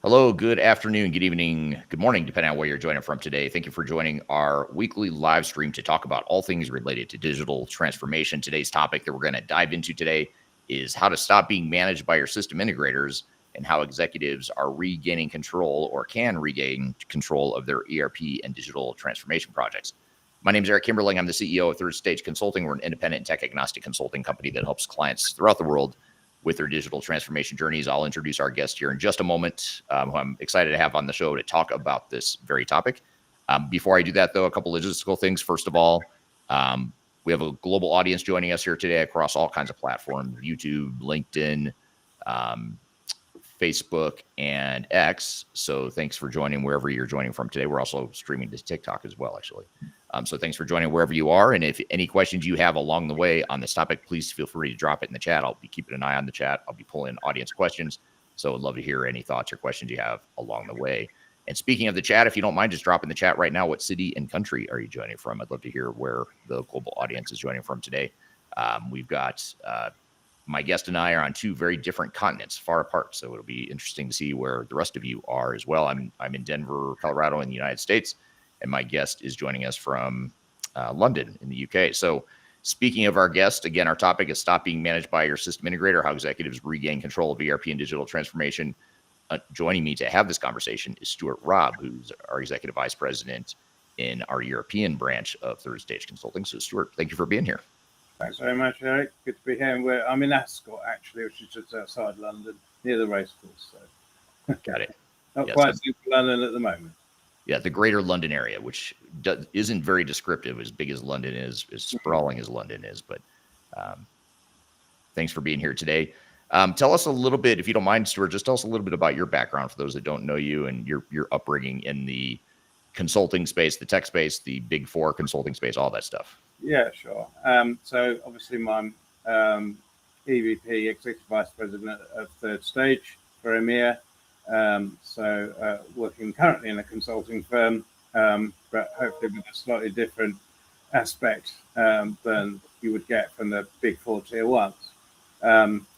Hello, good afternoon, good evening, good morning, depending on where you're joining from today. Thank you for joining our weekly live stream to talk about all things related to digital transformation. Today's topic that we're going to dive into today is how to stop being managed by your system integrators and how executives are regaining control or can regain control of their ERP and digital transformation projects. My name is Eric Kimberling. I'm the CEO of Third Stage Consulting. We're an independent tech agnostic consulting company that helps clients throughout the world with their digital transformation journeys. I'll introduce our guest here in just a moment, who I'm excited to have on the show to talk about this very topic. Before I do that, though, a couple logistical things. First of all, we have a global audience joining us here today across all kinds of platforms: YouTube, LinkedIn, um, Facebook, and X. So thanks for joining wherever you're joining from today. We're also streaming to TikTok as well, actually. So thanks for joining wherever you are. And if any questions you have along the way on this topic, please feel free to drop it in the chat. I'll be keeping an eye on the chat. I'll be pulling audience questions. So I'd love to hear any thoughts or questions you have along the way. And speaking of the chat, if you don't mind, just drop in the chat right now. What city and country are you joining from? I'd love to hear where the global audience is joining from today. We've got my guest and I are on two very different continents, far apart. So it'll be interesting to see where the rest of you are as well. I'm in Denver, Colorado, in the United States, and my guest is joining us from London in the UK. So speaking of our guest, again, our topic is stop being managed by your system integrator, how executives regain control of ERP and digital transformation. Joining me to have this conversation is Stuart Robb, who's our executive vice president in our European branch of Third Stage Consulting. So Stuart, thank you for being here. Thanks very much, Eric. Good to be here. I'm in Ascot, actually, which is just outside London, near the racecourse. So Got it. Not quite central London at the moment. Yeah, the greater London area, which isn't very descriptive, as big as London is, as sprawling as London is. But thanks for being here today. Tell us a little bit, if you don't mind, Stuart, just tell us a little bit about your background for those that don't know you and your upbringing in the consulting space, the tech space, the Big Four consulting space, all that stuff. Yeah, sure. So obviously I'm EVP, Executive Vice President of Third Stage for EMEA. Working currently in a consulting firm, but hopefully with a slightly different aspect than you would get from the Big Four Tier 1s.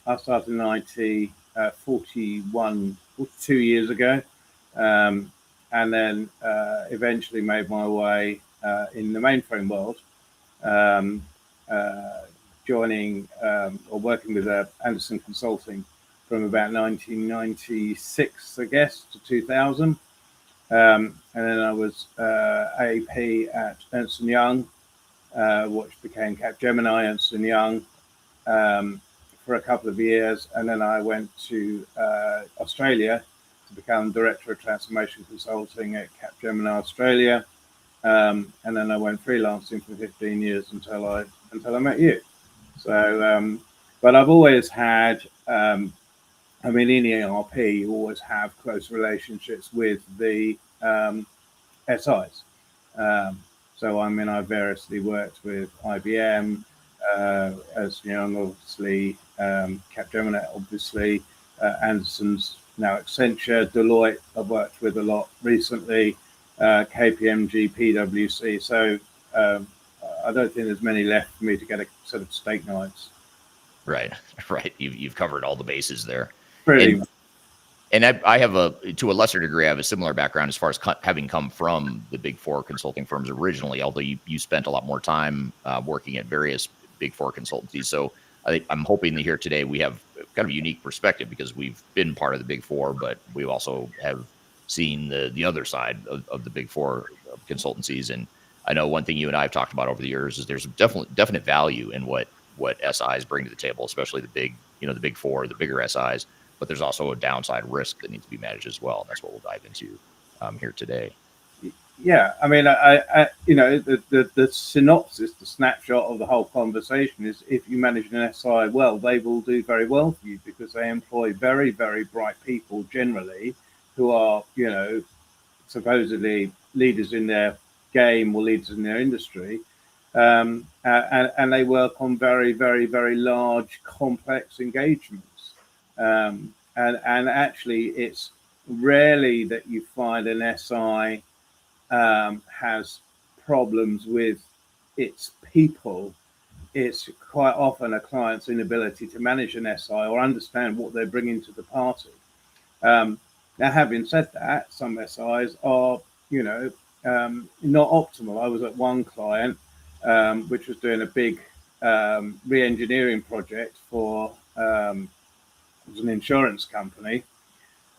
I started in IT 42 years ago, and then eventually made my way in the mainframe world, joining or working with Anderson Consulting from about 1996, I guess, to 2000. And then I was AP at Ernst & Young, which became Capgemini, Ernst & Young, for a couple of years. And then I went to Australia to become Director of Transformation Consulting at Capgemini Australia. And then I went freelancing for 15 years until I met you. So, but I've always had, in ERP, you always have close relationships with the SIs. I variously worked with IBM, Ernst & Young, obviously, Capgemini, obviously, Anderson's, now Accenture, Deloitte, I've worked with a lot recently, KPMG, PwC. So I don't think there's many left for me to get a sort of steak knives. Right. You've covered all the bases there. Pretty much. And I have to a lesser degree, I have a similar background as far as having come from the Big Four consulting firms originally, although you spent a lot more time working at various Big Four consultancies. So I'm hoping that here today we have kind of a unique perspective because we've been part of the Big Four, but we also have seen the other side of the Big Four consultancies. And I know one thing you and I have talked about over the years is there's definite value in what SIs bring to the table, especially the Big Four, the bigger SIs. But there's also a downside risk that needs to be managed as well. And that's what we'll dive into here today. Yeah, the synopsis, the snapshot of the whole conversation is if you manage an SI well, they will do very well for you because they employ very, very bright people generally who are, supposedly leaders in their game or leaders in their industry. And they work on very, very, very large, complex engagements. And actually, it's rarely that you find an SI has problems with its people. It's quite often a client's inability to manage an SI or understand what they're bringing to the party. Now, having said that, some SIs are, not optimal. I was at one client, which was doing a big re-engineering project for it was an insurance company.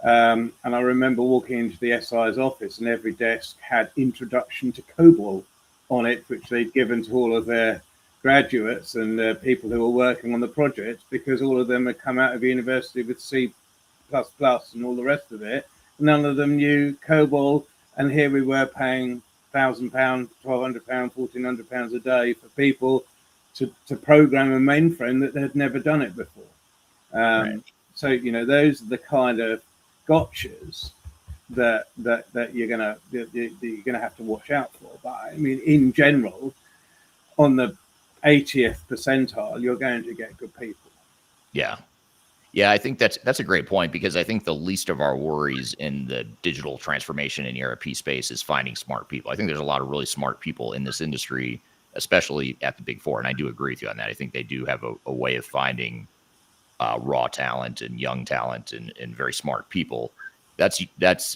And I remember walking into the SI's office, and every desk had Introduction to COBOL on it, which they'd given to all of their graduates and people who were working on the project, because all of them had come out of university with C++ and all the rest of it. None of them knew COBOL, and here we were paying £1,000, £1,200, £1,400 a day for people to program a mainframe that had never done it before. Right. So those are the kind of gotchas that you're gonna have to watch out for. But I mean, in general, on the 80th percentile, you're going to get good people. Yeah. Yeah, I think that's a great point, because I think the least of our worries in the digital transformation and ERP space is finding smart people. I think there's a lot of really smart people in this industry, especially at the Big Four, and I do agree with you on that. I think they do have a way of finding raw talent and young talent and very smart people. That's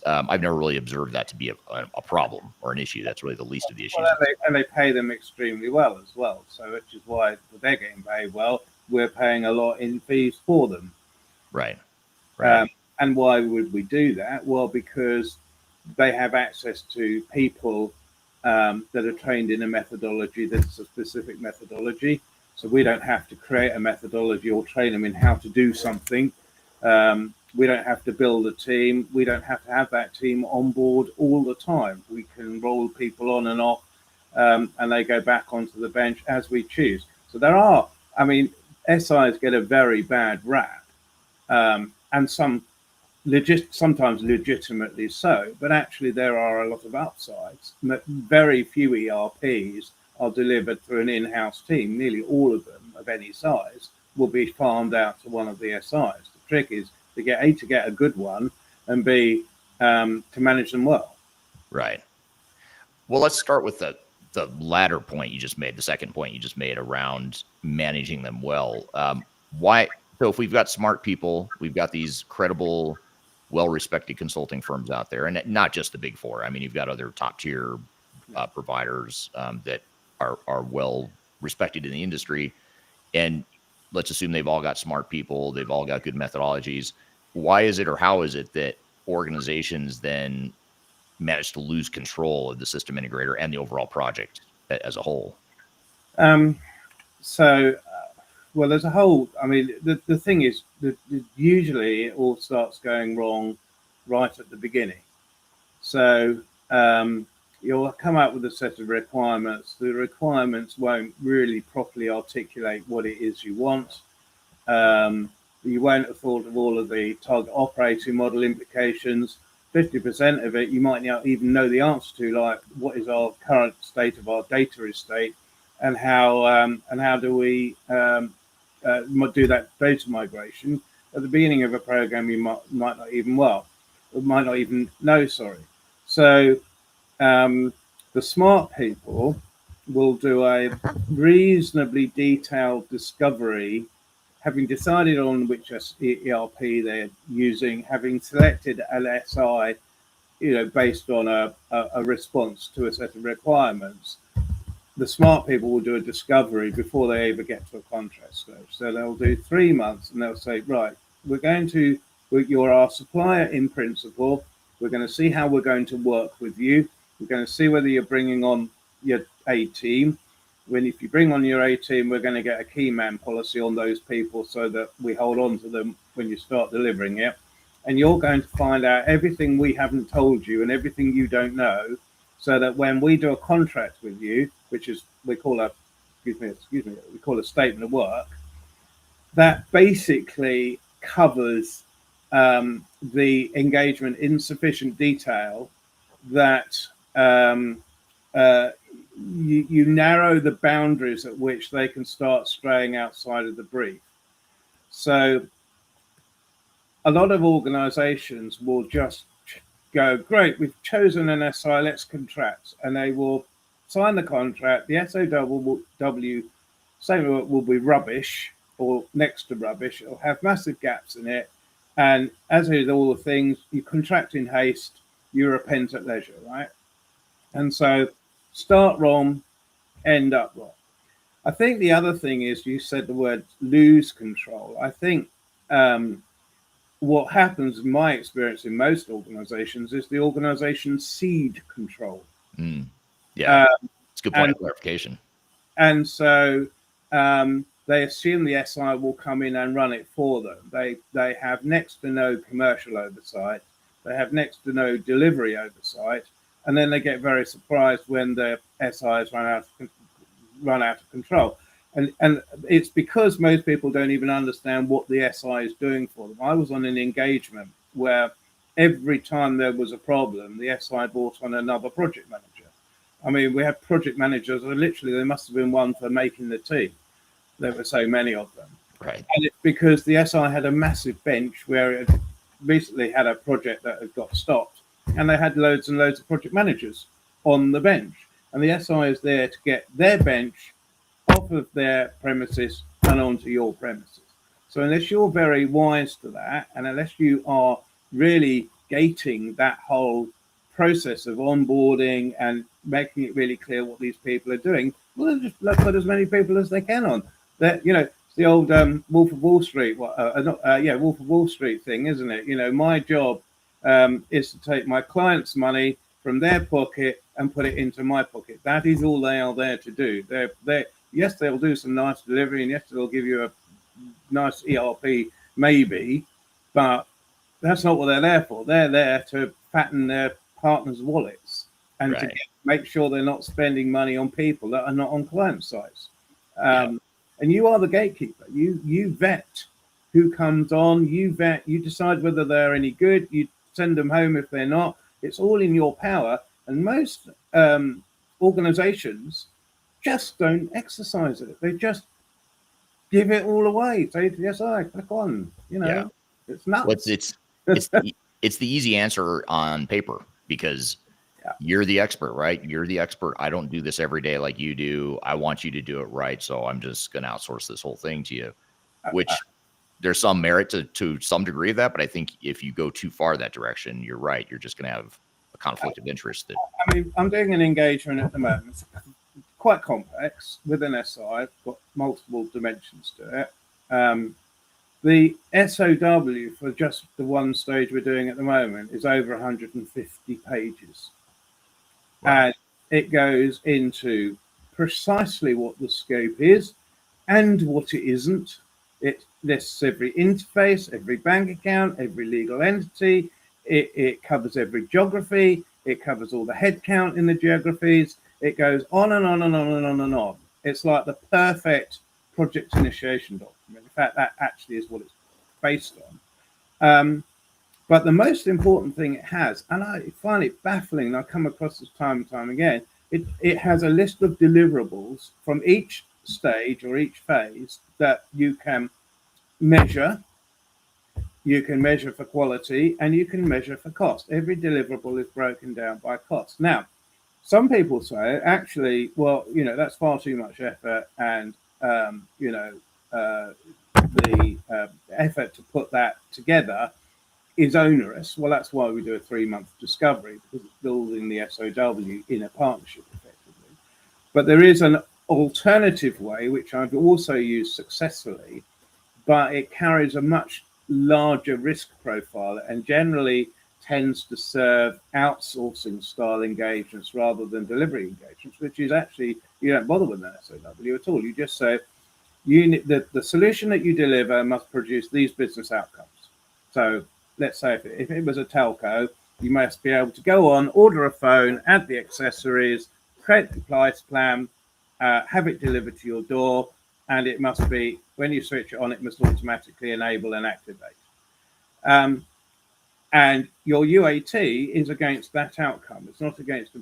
I've never really observed that to be a problem or an issue. That's really the least of the issues. Well, and they pay them extremely well as well. So which is why they're getting paid well. We're paying a lot in fees for them. Right. Right. And why would we do that? Well, because they have access to people that are trained in a methodology that's a specific methodology. So we don't have to create a methodology or train them in how to do something. We don't have to build a team. We don't have to have that team on board all the time. We can roll people on and off, and they go back onto the bench as we choose. So SIs get a very bad rap, and sometimes legitimately so, but actually there are a lot of upsides. Very few ERPs are delivered through an in-house team. Nearly all of them of any size will be farmed out to one of the SIs. The trick is to get a good one, and B, to manage them well. Right. Well, let's start with the latter point you just made, the second point you just made around managing them well. Why? So if we've got smart people, we've got these credible, well-respected consulting firms out there, and not just the Big Four. I mean, you've got other top-tier providers that are well respected in the industry, and let's assume they've all got smart people, they've all got good methodologies. Why is it, or how is it, that organizations then manage to lose control of the system integrator and the overall project as a whole? Well, there's a whole. I mean, the thing is that usually it all starts going wrong right at the beginning. So you'll come up with a set of requirements. The requirements won't really properly articulate what it is you want. You won't have thought of all of the target operating model implications. 50% of it you might not even know the answer to, like what is our current state of our data estate, and how do we do that data migration. At the beginning of a program, you might not even know. So the smart people will do a reasonably detailed discovery, having decided on which ERP they're using, having selected LSI, based on a response to a set of requirements. The smart people will do a discovery before they ever get to a contract stage. So they'll do 3 months, and they'll say, right, you're our supplier in principle. We're going to see how we're going to work with you. We're going to see whether you're bringing on your A team. If you bring on your A team, we're going to get a key man policy on those people so that we hold on to them when you start delivering it. And you're going to find out everything we haven't told you and everything you don't know, so that when we do a contract with you, which is we call a statement of work, that basically covers the engagement in sufficient detail that you narrow the boundaries at which they can start straying outside of the brief. So a lot of organizations will just go, great, we've chosen an SI, let's contract. And they will sign the contract. The SOW statement will be rubbish or next to rubbish. It'll have massive gaps in it. And as with all the things, you contract in haste, you repent at leisure, right? And so start wrong, end up wrong. I think the other thing is you said the word lose control. I think what happens in my experience in most organizations is the organization cede control. Yeah, it's a good point and of clarification. and so they assume the SI will come in and run it for them. They have next to no commercial oversight. They have next to no delivery oversight, and then they get very surprised when the SIs run out of control. And it's because most people don't even understand what the SI is doing for them. I was on an engagement where every time there was a problem, the SI brought on another project manager. I mean, we had project managers, literally, there must have been one for making the team. There were so many of them. Right. And it's because the SI had a massive bench where it had recently had a project that had got stopped, and they had loads and loads of project managers on the bench. And the SI is there to get their bench off of their premises and onto your premises. So unless you're very wise to that, and unless you are really gating that whole process of onboarding and making it really clear what these people are doing, well, just put as many people as they can on. That, you know, it's the old Wolf of Wall Street, Wolf of Wall Street thing, isn't it? You know, my job is to take my client's money from their pocket and put it into my pocket. That is all they are there to do. Yes, they'll do some nice delivery, and yes, they'll give you a nice ERP, maybe, but that's not what they're there for. They're there to fatten their partners' wallets and Right. to make sure they're not spending money on people that are not on client sites. And you are the gatekeeper. You vet who comes on. You decide whether they're any good. You send them home if they're not. It's all in your power. And most organizations just don't exercise it. They just give it all away. Say to the SI, click on. You know, it's nuts. Well, it's the easy answer on paper because you're the expert, right? You're the expert. I don't do this every day like you do. I want you to do it right. So I'm just going to outsource this whole thing to you, which there's some merit to some degree of that. But I think if you go too far that direction, you're right. You're just going to have a conflict of interest. I mean, I'm doing an engagement at the moment. It's quite complex with an SI. I've got multiple dimensions to it. The SOW for just the one stage we're doing at the moment is over 150 pages. Wow. And it goes into precisely what the scope is and what it isn't. It lists every interface, every bank account, every legal entity. It covers every geography. It covers all the headcount in the geographies. It goes on and on and on and on and on. It's like the perfect project initiation document. In fact, that actually is what it's based on. But the most important thing it has, and I find it baffling, and I come across this time and time again, it has a list of deliverables from each stage or each phase that you can measure. You can measure for quality and you can measure for cost. Every deliverable is broken down by cost. Now, some people say, actually, well, you know, that's far too much effort, and the effort to put that together is onerous. Well, that's why we do a 3-month discovery, because it's building the SOW in a partnership effectively. But there is an alternative way, which I've also used successfully, but it carries a much larger risk profile and generally tends to serve outsourcing style engagements rather than delivery engagements, which is actually, you don't bother with an SOW at all. You just say, the solution that you deliver must produce these business outcomes. So let's say if it was a telco, you must be able to go on, order a phone, add the accessories, create the price plan, have it delivered to your door, and it must be, when you switch it on, it must automatically enable and activate. And your UAT is against that outcome. It's not against a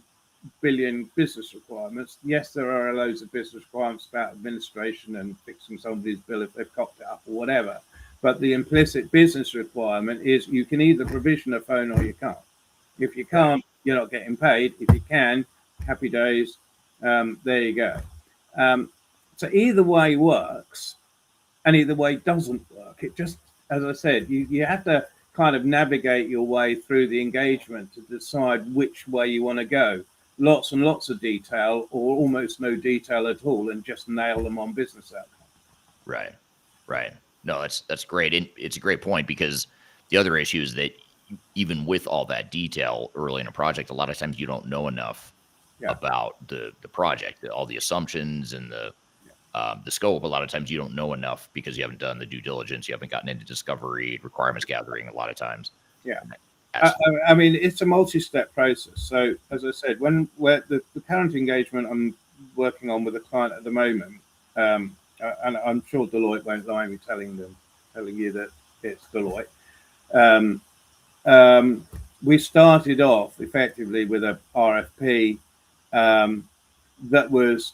billion business requirements. Yes, there are loads of business requirements about administration and fixing somebody's bill if they've cocked it up or whatever. But the implicit business requirement is you can either provision a phone or you can't. If you can't, you're not getting paid. If you can, happy days. There you go. So either way works and either way doesn't work. It just as I said, you have to kind of navigate your way through the engagement to decide which way you want to go. Lots and lots of detail, or almost no detail at all, and just nail them on business outcome. Right. Right. No, that's great. And it's a great point, because the other issue is that even with all that detail early in a project, a lot of times you don't know enough Yeah. about the project, all the assumptions and the scope. A lot of times you don't know enough because you haven't done the due diligence. You haven't gotten into discovery, requirements gathering a lot of times. Yeah. That's, I mean, it's a multi-step process. So, as I said, when the current engagement I'm working on with a client at the moment, and I'm sure Deloitte won't lie me telling you that it's Deloitte. We started off effectively with a RFP there was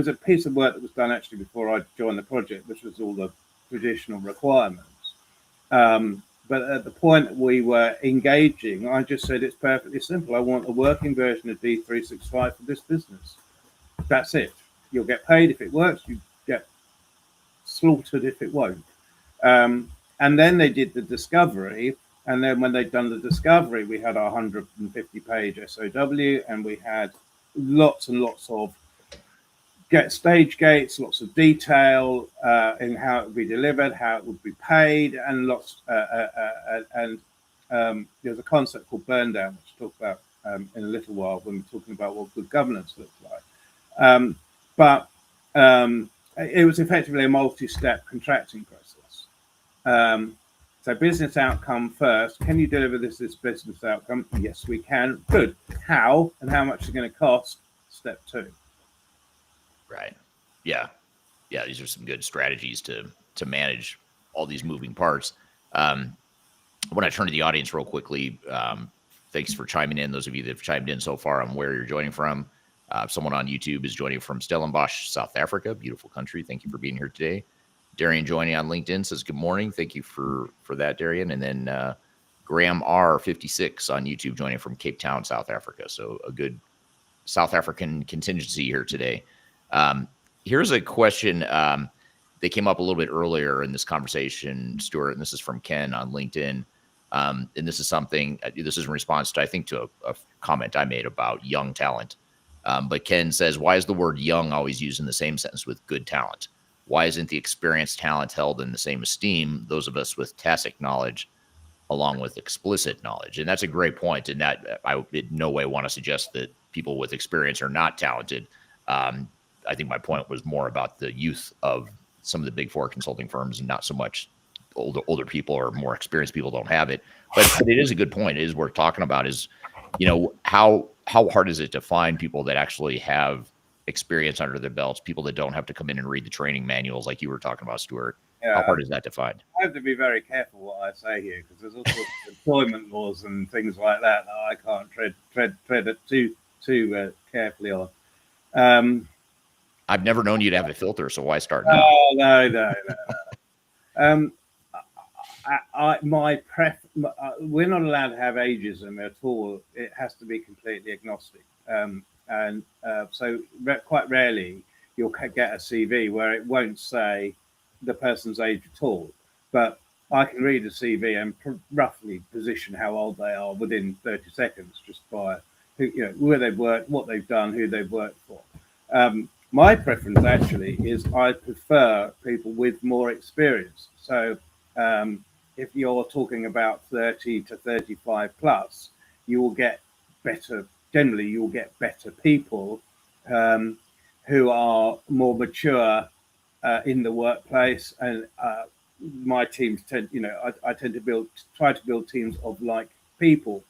a piece of work that was done actually before I joined the project, which was all the traditional requirements. But at the point we were engaging, I just said it's perfectly simple. I want a working version of D365 for this business. That's it. You'll get paid if it works. You get slaughtered if it won't. And then they did the discovery. And then when they'd done the discovery, we had our 150-page SOW, and we had lots and lots of stage gates, lots of detail in how it would be delivered, how it would be paid, and there's a concept called burn down, which we'll talk about in a little while when we're talking about what good governance looks like. But it was effectively a multi-step contracting process. So business outcome first. Can you deliver this business outcome? Yes, we can. Good. How and how much is it going to cost? Step 2. right. Yeah. Yeah. These are some good strategies to manage all these moving parts. I want to turn to the audience real quickly. Thanks for chiming in. Those of you that have chimed in so far on where you're joining from. Someone on YouTube is joining from Stellenbosch, South Africa. Beautiful country. Thank you for being here today. Darian joining on LinkedIn says, good morning. Thank you for that, Darian. And then Graham R56 on YouTube joining from Cape Town, South Africa. So a good South African contingency here today. Here's a question that came up a little bit earlier in this conversation, Stuart, and this is from Ken on LinkedIn. And this is something, this is in response to, I think, to a comment I made about young talent. But Ken says, why is the word young always used in the same sentence with good talent? Why isn't the experienced talent held in the same esteem, those of us with tacit knowledge along with explicit knowledge? And that's a great point. And that I in no way want to suggest that people with experience are not talented. I think my point was more about the youth of some of the big four consulting firms, and not so much older people or more experienced people don't have it. But it is a good point. It is worth talking about is, how hard is it to find people that actually have experience under their belts, people that don't have to come in and read the training manuals like you were talking about, Stuart? Yeah, how hard is that to find? I have to be very careful what I say here, because there's all sorts of employment laws and things like that I can't tread it too carefully on. I've never known you to have a filter, so why start now? Oh, no. We're not allowed to have ageism at all. It has to be completely agnostic. So quite rarely you'll get a CV where it won't say the person's age at all. But I can read a CV and roughly position how old they are within 30 seconds, just by where they've worked, what they've done, who they've worked for. My preference actually is I prefer people with more experience. So if you're talking about 30 to 35 plus, you will get better. Generally, you'll get better people who are more mature in the workplace. And my teams I tend to try to build teams of like people.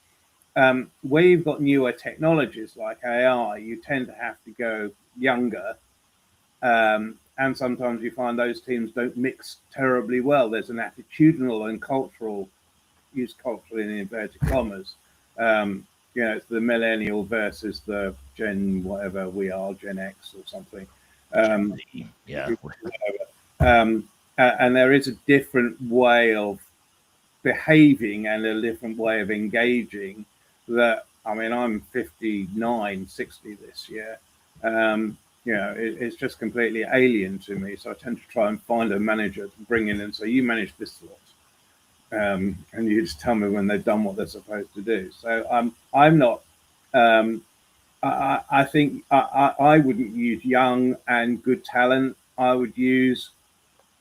Where you've got newer technologies like AI, you tend to have to go younger. And sometimes you find those teams don't mix terribly well. There's an attitudinal and cultural, use cultural in inverted commas. It's the millennial versus the Gen whatever we are, Gen X or something. Yeah. And there is a different way of behaving and a different way of engaging that, I mean, I'm 59, 60 this year. it's just completely alien to me. So I tend to try and find a manager to bring in and say, you manage this lot. And you just tell me when they've done what they're supposed to do. So I'm not. I think I wouldn't use young and good talent. I would use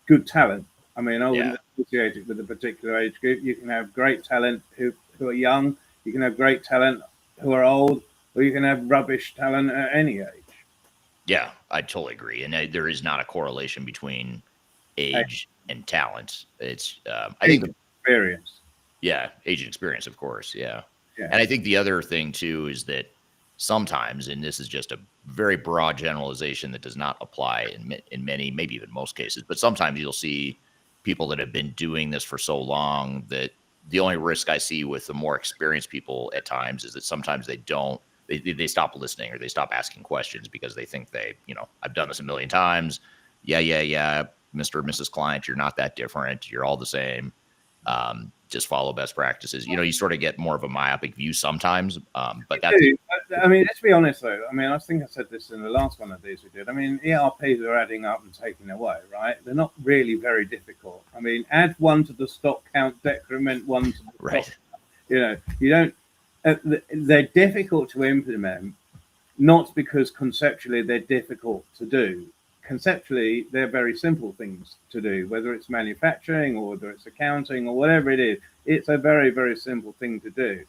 good talent. I mean, I wouldn't associate it with a particular age group. You can have great talent who are young. You can have great talent who are old, or you can have rubbish talent at any age. Yeah, I totally agree. And there is not a correlation between age and talent. It's I think experience. Yeah, age and experience, of course. Yeah. Yeah. And I think the other thing too is that sometimes, and this is just a very broad generalization that does not apply in many, maybe even most cases, but sometimes you'll see people that have been doing this for so long that the only risk I see with the more experienced people at times is that sometimes they stop listening or they stop asking questions because they think I've done this a million times. Yeah. Mr. or Mrs. Client, you're not that different. You're all the same. Just follow best practices. You sort of get more of a myopic view sometimes. But that's, I mean, let's be honest though. I mean, I think I said this in the last one of these we did. I mean, ERPs are adding up and taking away, right? They're not really very difficult. I mean, add one to the stock count, decrement one to the right. stock. You don't. They're difficult to implement, not because conceptually they're difficult to do. Conceptually, they're very simple things to do, whether it's manufacturing or whether it's accounting or whatever it is. It's a very, very simple thing to do.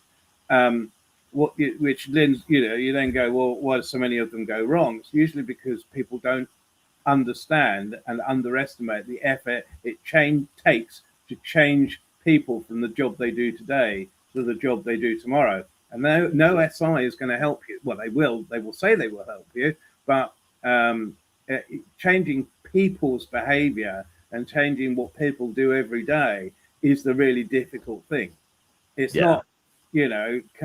Which then, you then go, well, why do so many of them go wrong? It's usually because people don't understand and underestimate the effort it takes to change people from the job they do today to the job they do tomorrow. And no SI is going to help you. Well, they will say they will help you, but changing people's behavior and changing what people do every day is the really difficult thing. It's not, can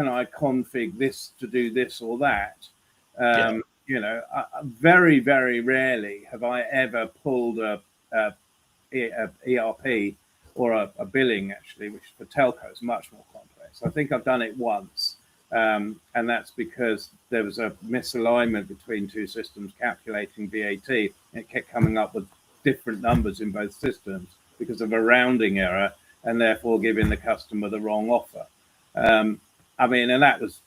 I config this to do this or that? Very, very rarely have I ever pulled a ERP or a billing, actually, which for telco is much more complex. I think I've done it once. And that's because there was a misalignment between two systems calculating VAT. It kept coming up with different numbers in both systems because of a rounding error and therefore giving the customer the wrong offer. And that was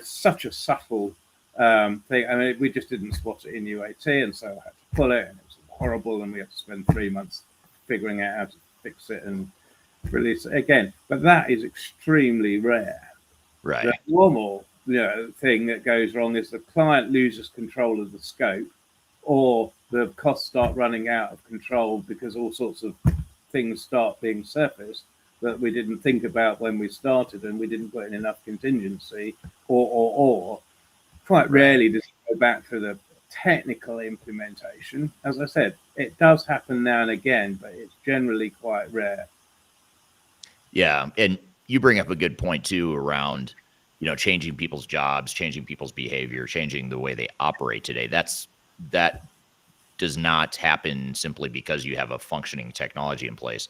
such a subtle thing. I mean, we just didn't spot it in UAT, and so I had to pull it, and it was horrible, and we had to spend 3 months figuring out how to fix it and release it again. But that is extremely rare. Right. The normal thing that goes wrong is the client loses control of the scope, or the costs start running out of control because all sorts of things start being surfaced that we didn't think about when we started, and we didn't put in enough contingency, or quite rarely does it go back to the technical implementation. As I said, it does happen now and again, but it's generally quite rare. Yeah, and you bring up a good point too around, changing people's jobs, changing people's behavior, changing the way they operate today. That does not happen simply because you have a functioning technology in place.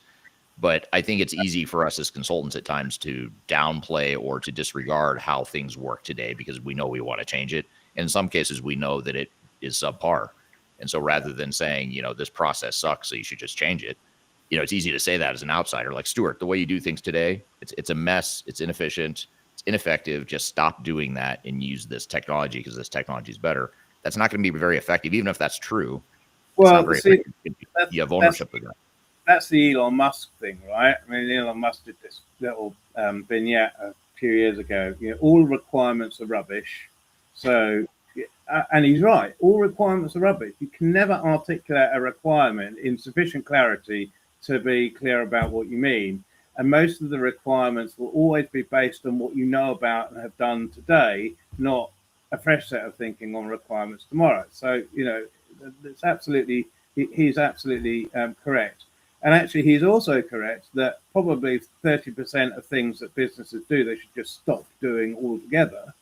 But I think it's easy for us as consultants at times to downplay or to disregard how things work today because we know we want to change it. In some cases, we know that it is subpar. And so rather than saying, this process sucks, so you should just change it, it's easy to say that as an outsider. Like, Stuart, the way you do things today, it's a mess, it's inefficient, it's ineffective. Just stop doing that and use this technology because this technology is better. That's not going to be very effective, even if that's true. Well, you have ownership of that. That's the Elon Musk thing, right? I mean, Elon Musk did this little vignette a few years ago. All requirements are rubbish. So, and he's right. All requirements are rubbish. You can never articulate a requirement in sufficient clarity to be clear about what you mean. And most of the requirements will always be based on what you know about and have done today, not a fresh set of thinking on requirements tomorrow. So, it's absolutely, he's absolutely correct. And actually, he's also correct that probably 30% of things that businesses do, they should just stop doing altogether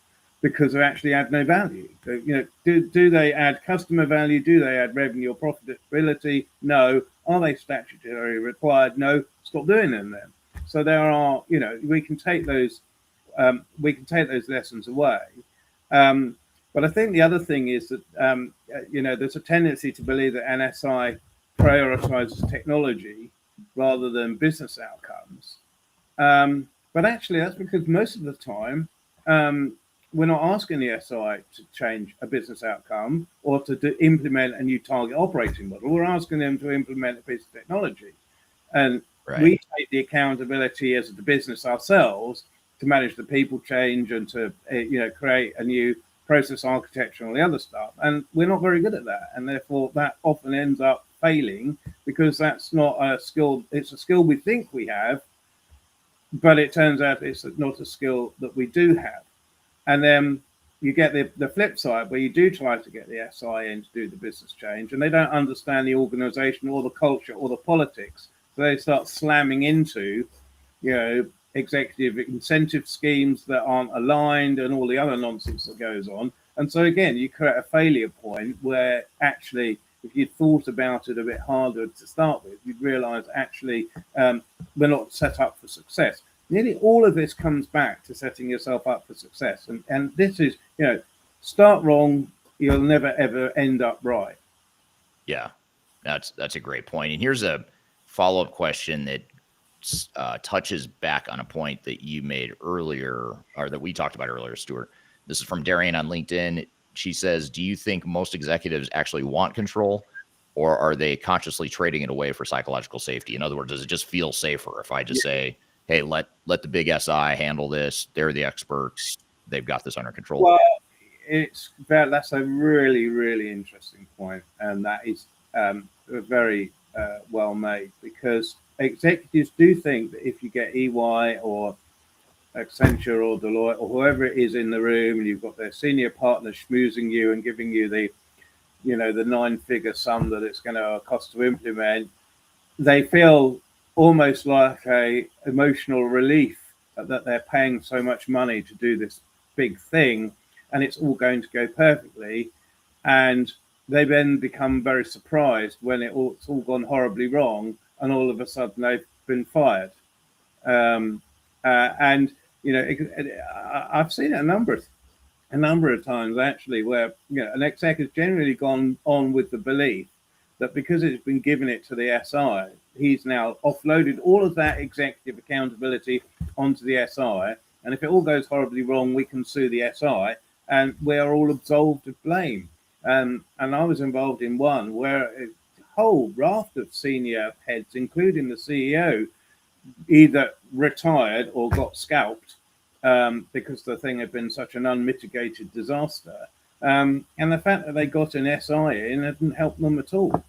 because they actually add no value. So, do they add customer value? Do they add revenue or profitability? No. Are they statutorily required? No. Stop doing them then. So there are, we can take those lessons away. But I think the other thing is that there's a tendency to believe that NSI prioritizes technology rather than business outcomes. But actually, that's because most of the time we're not asking the SI to change a business outcome or to implement a new target operating model. We're asking them to implement a piece of technology, and we take the accountability as the business ourselves to manage the people change and to create a new process architecture and all the other stuff. And we're not very good at that, and therefore that often ends up failing because that's not a skill. It's a skill we think we have, but it turns out it's not a skill that we do have. And then you get the flip side where you do try to get the SI in to do the business change, and they don't understand the organization or the culture or the politics. So they start slamming into, executive incentive schemes that aren't aligned and all the other nonsense that goes on. And so again, you create a failure point where actually, if you thought about it a bit harder to start with, you'd realize actually we're not set up for success. Nearly all of this comes back to setting yourself up for success. And this is, start wrong, you'll never, ever end up right. Yeah, that's a great point. And here's a follow-up question that touches back on a point that you made earlier, or that we talked about earlier, Stuart. This is from Darian on LinkedIn. She says, do you think most executives actually want control, or are they consciously trading it away for psychological safety? In other words, does it just feel safer if I just say, hey, let the big SI handle this. They're the experts. They've got this under control. Well, that's a really, really interesting point. And that is very well made, because executives do think that if you get EY or Accenture or Deloitte or whoever it is in the room, and you've got their senior partner schmoozing you and giving you the 9-figure sum that it's going to cost to implement, they feel almost like a emotional relief that they're paying so much money to do this big thing, and it's all going to go perfectly. And they then become very surprised when it's all gone horribly wrong, and all of a sudden they've been fired. And I've seen it a number of times actually, where an exec has generally gone on with the belief that because it's been given it to the SI, he's now offloaded all of that executive accountability onto the SI. And if it all goes horribly wrong, we can sue the SI and we are all absolved of blame. And I was involved in one where a whole raft of senior heads, including the CEO, either retired or got scalped because the thing had been such an unmitigated disaster. And the fact that they got an SI in didn't help them at all.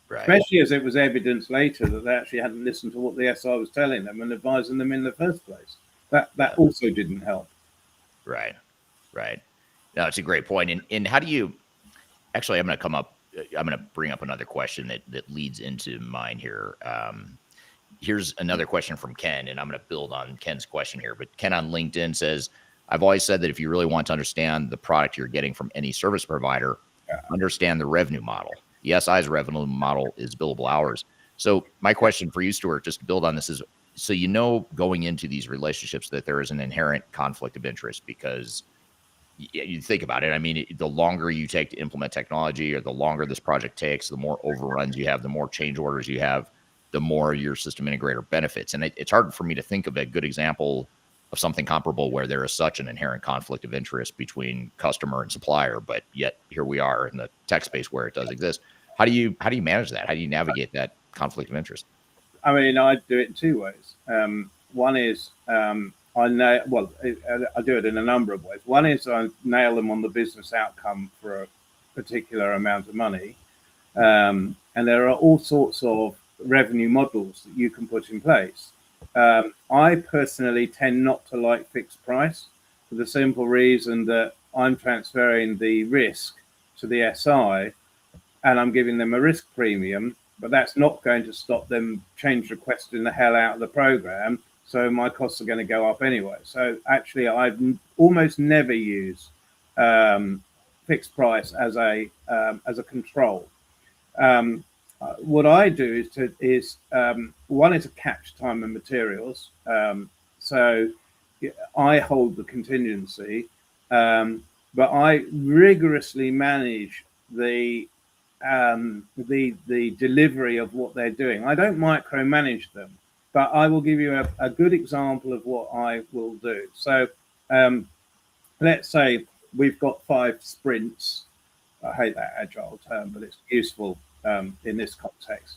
Right. Especially as it was evidence later that they actually hadn't listened to what the SI was telling them and advising them in the first place. That also didn't help. Right. No, it's a great point. And how do you actually, I'm going to bring up another question that leads into mine here. Here's another question from Ken, and I'm going to build on Ken's question here. But Ken on LinkedIn says, I've always said that if you really want to understand the product you're getting from any service provider, understand the revenue model. The SI's revenue model is billable hours. So my question for you, Stuart, just to build on this is, so going into these relationships that there is an inherent conflict of interest, because you think about it. I mean, the longer you take to implement technology, or the longer this project takes, the more overruns you have, the more change orders you have, the more your system integrator benefits. And it's hard for me to think of a good example of something comparable where there is such an inherent conflict of interest between customer and supplier, but yet here we are in the tech space where it does exist. How do you manage that? How do you navigate that conflict of interest? I mean, I do it in two ways. One is I do it in a number of ways. One is I nail them on the business outcome for a particular amount of money. And there are all sorts of revenue models that you can put in place. I personally tend not to like fixed price for the simple reason that I'm transferring the risk to the SI and I'm giving them a risk premium, but that's not going to stop them change requesting the hell out of the program. So my costs are going to go up anyway. So actually, I've almost never used fixed price as a control. What I do is one is to catch time and materials. So I hold the contingency. but I rigorously manage the delivery of what they're doing. I don't micromanage them, but I will give you a good example of what I will do. So let's say we've got 5 sprints. I hate that agile term, but it's useful in this context.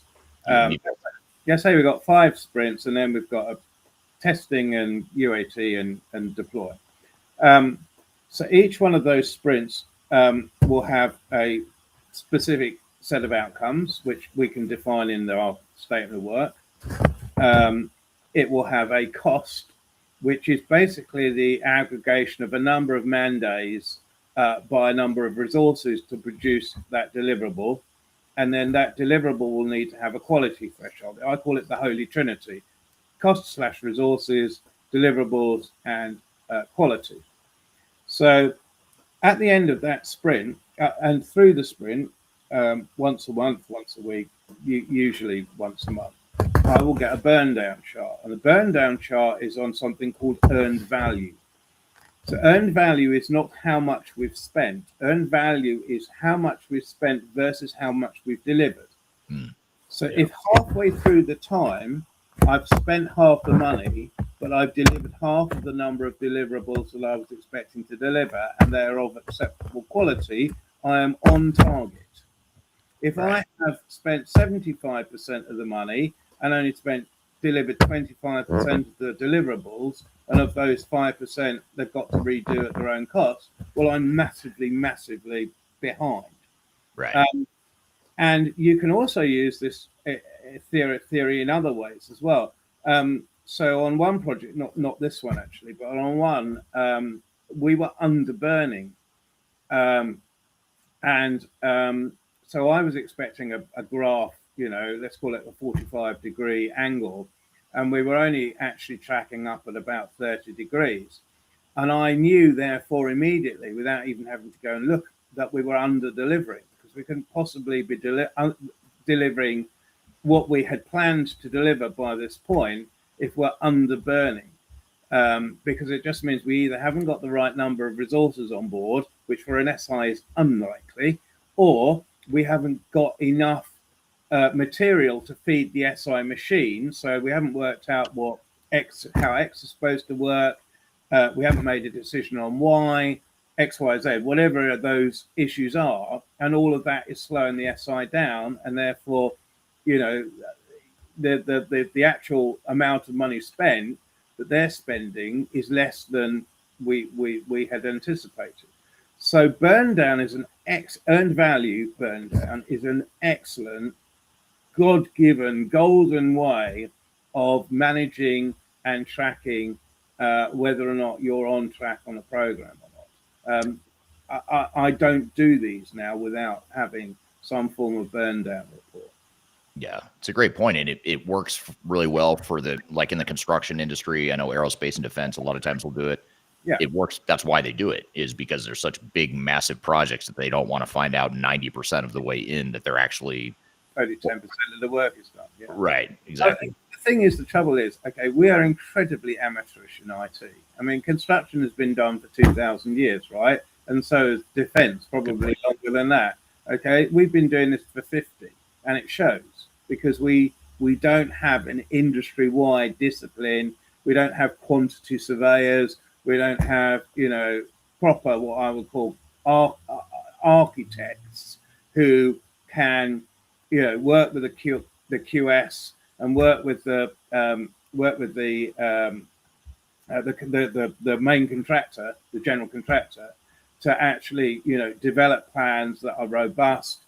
Let's say we've got 5 sprints, and then we've got a testing and UAT and deploy. So each one of those sprints will have a specific set of outcomes, which we can define in our statement of work. It will have a cost, which is basically the aggregation of a number of man days by a number of resources to produce that deliverable. And then that deliverable will need to have a quality threshold. I call it the Holy Trinity: cost/resources, deliverables, and quality. So at the end of that sprint and through the sprint, once a month, once a week, usually once a month, I will get a burn down chart. And the burn down chart is on something called earned value. So earned value is not how much we've spent. Earned value is how much we've spent versus how much we've delivered. So if halfway through the time I've spent half the money, but I've delivered half of the number of deliverables that I was expecting to deliver, and they're of acceptable quality, I am on target. If I have spent 75% of the money and only delivered 25% of the deliverables, and of those 5% they've got to redo at their own cost, well, I'm massively behind. Right. And you can also use this theory in other ways as well. So on one project, not this one actually, but on one, we were under burning. So I was expecting a graph, let's call it a 45-degree angle, and we were only actually tracking up at about 30 degrees. And I knew, therefore, immediately, without even having to go and look, that we were under delivering, because we couldn't possibly be delivering what we had planned to deliver by this point if we're under burning. Because it just means we either haven't got the right number of resources on board, which for an SI is unlikely, or we haven't got enough material to feed the SI machine. So we haven't worked out how X is supposed to work. We haven't made a decision on Y, X, Y, Z, whatever those issues are. And all of that is slowing the SI down. And therefore, the actual amount of money spent that they're spending is less than we had anticipated. So burn down is earned value burn down is an excellent, God-given, golden way of managing and tracking whether or not you're on track on a program or not. I don't do these now without having some form of burn down report. Yeah, it's a great point. And it works really well for like in the construction industry. I know aerospace and defense, a lot of times will do it. Yeah. It works. That's why they do it, is because they're such big, massive projects that they don't want to find out 90% of the way in that they're actually only 10% of the work is done. Yeah. Right, exactly. The thing is, the trouble is, okay, we are incredibly amateurish in IT. I mean, construction has been done for 2,000 years, right? And so is defense, probably longer than that. Okay, we've been doing this for 50, and it shows, because we don't have an industry-wide discipline. We don't have quantity surveyors. We don't have, proper, what I would call architects who can, work with the QS and work with the main contractor, the general contractor, to actually, develop plans that are robust.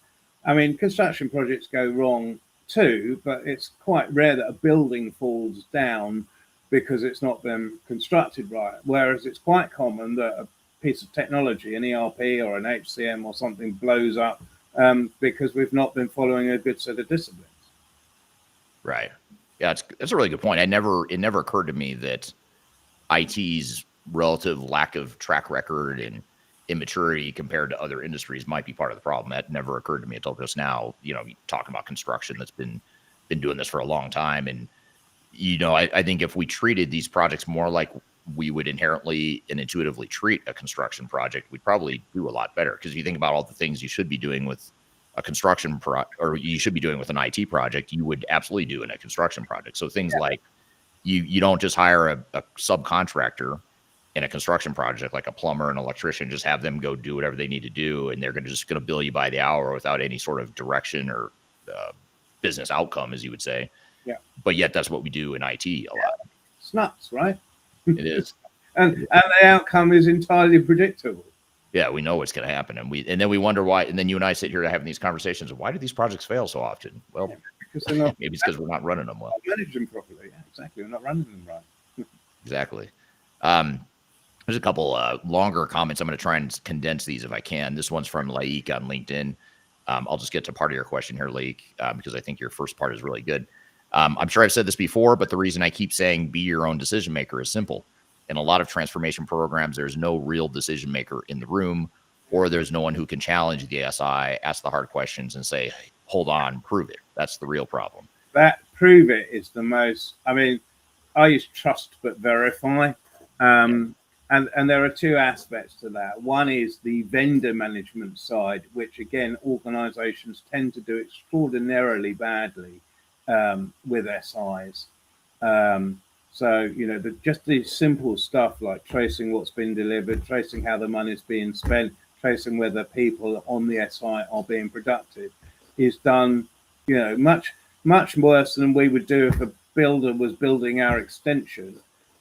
I mean, construction projects go wrong too, but it's quite rare that a building falls down because it's not been constructed right. Whereas it's quite common that a piece of technology, an ERP or an HCM or something, blows up because we've not been following a good set of disciplines. Right. Yeah, that's a really good point. It never occurred to me that IT's relative lack of track record and immaturity compared to other industries might be part of the problem. That never occurred to me until just now. Talking about construction that's been doing this for a long time. And, I think if we treated these projects more like we would inherently and intuitively treat a construction project, we'd probably do a lot better. Because if you think about all the things you should be doing with a construction or you should be doing with an IT project, you would absolutely do in a construction project. So things like you don't just hire a subcontractor in a construction project, like a plumber and electrician, just have them go do whatever they need to do, and they're just going to bill you by the hour without any sort of direction or business outcome, as you would say. Yeah. But yet that's what we do in IT a lot. It's nuts, right? It is. and the outcome is entirely predictable. Yeah, we know what's going to happen, and then we wonder why. And then you and I sit here having these conversations. Why do these projects fail so often? Well, because they're not. Maybe it's because we're not running them well. Manage them properly. Yeah, exactly. We're not running them right. Exactly. There's a couple longer comments. I'm going to try and condense these if I can. This one's from Laik on LinkedIn. I'll just get to part of your question here, Laik, because I think your first part is really good. I'm sure I've said this before, but the reason I keep saying be your own decision maker is simple. In a lot of transformation programs, there's no real decision maker in the room, or there's no one who can challenge the SI, ask the hard questions, and say, hold on, prove it. That's the real problem. That prove it is the most, I mean, I use trust but verify. And there are two aspects to that. One is the vendor management side, which again, organizations tend to do extraordinarily badly with SIs. So, you know, just the simple stuff like tracing what's been delivered, tracing how the money's being spent, tracing whether people on the SI are being productive is done, you know, much worse than we would do if a builder was building our extension.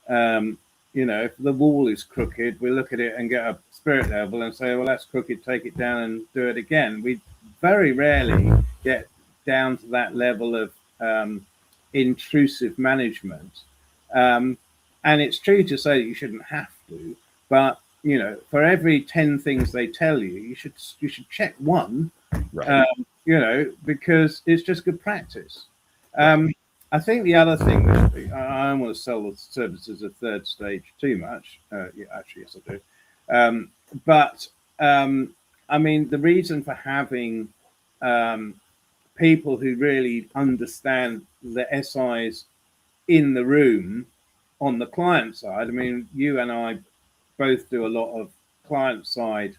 You know, if the wall is crooked, we look at it and get a spirit level and say, well, that's crooked, take it down and do it again. We very rarely get down to that level of intrusive management. And it's true to say that you shouldn't have to, but, you know, for every 10 things they tell you, you should check one, right. You know, because it's just good practice. I think the other thing, I don't want to sell the services at third stage too much. Yeah, actually, yes, I do. But I mean, the reason for having people who really understand the SIs in the room on the client side, I mean, you and I both do a lot of client side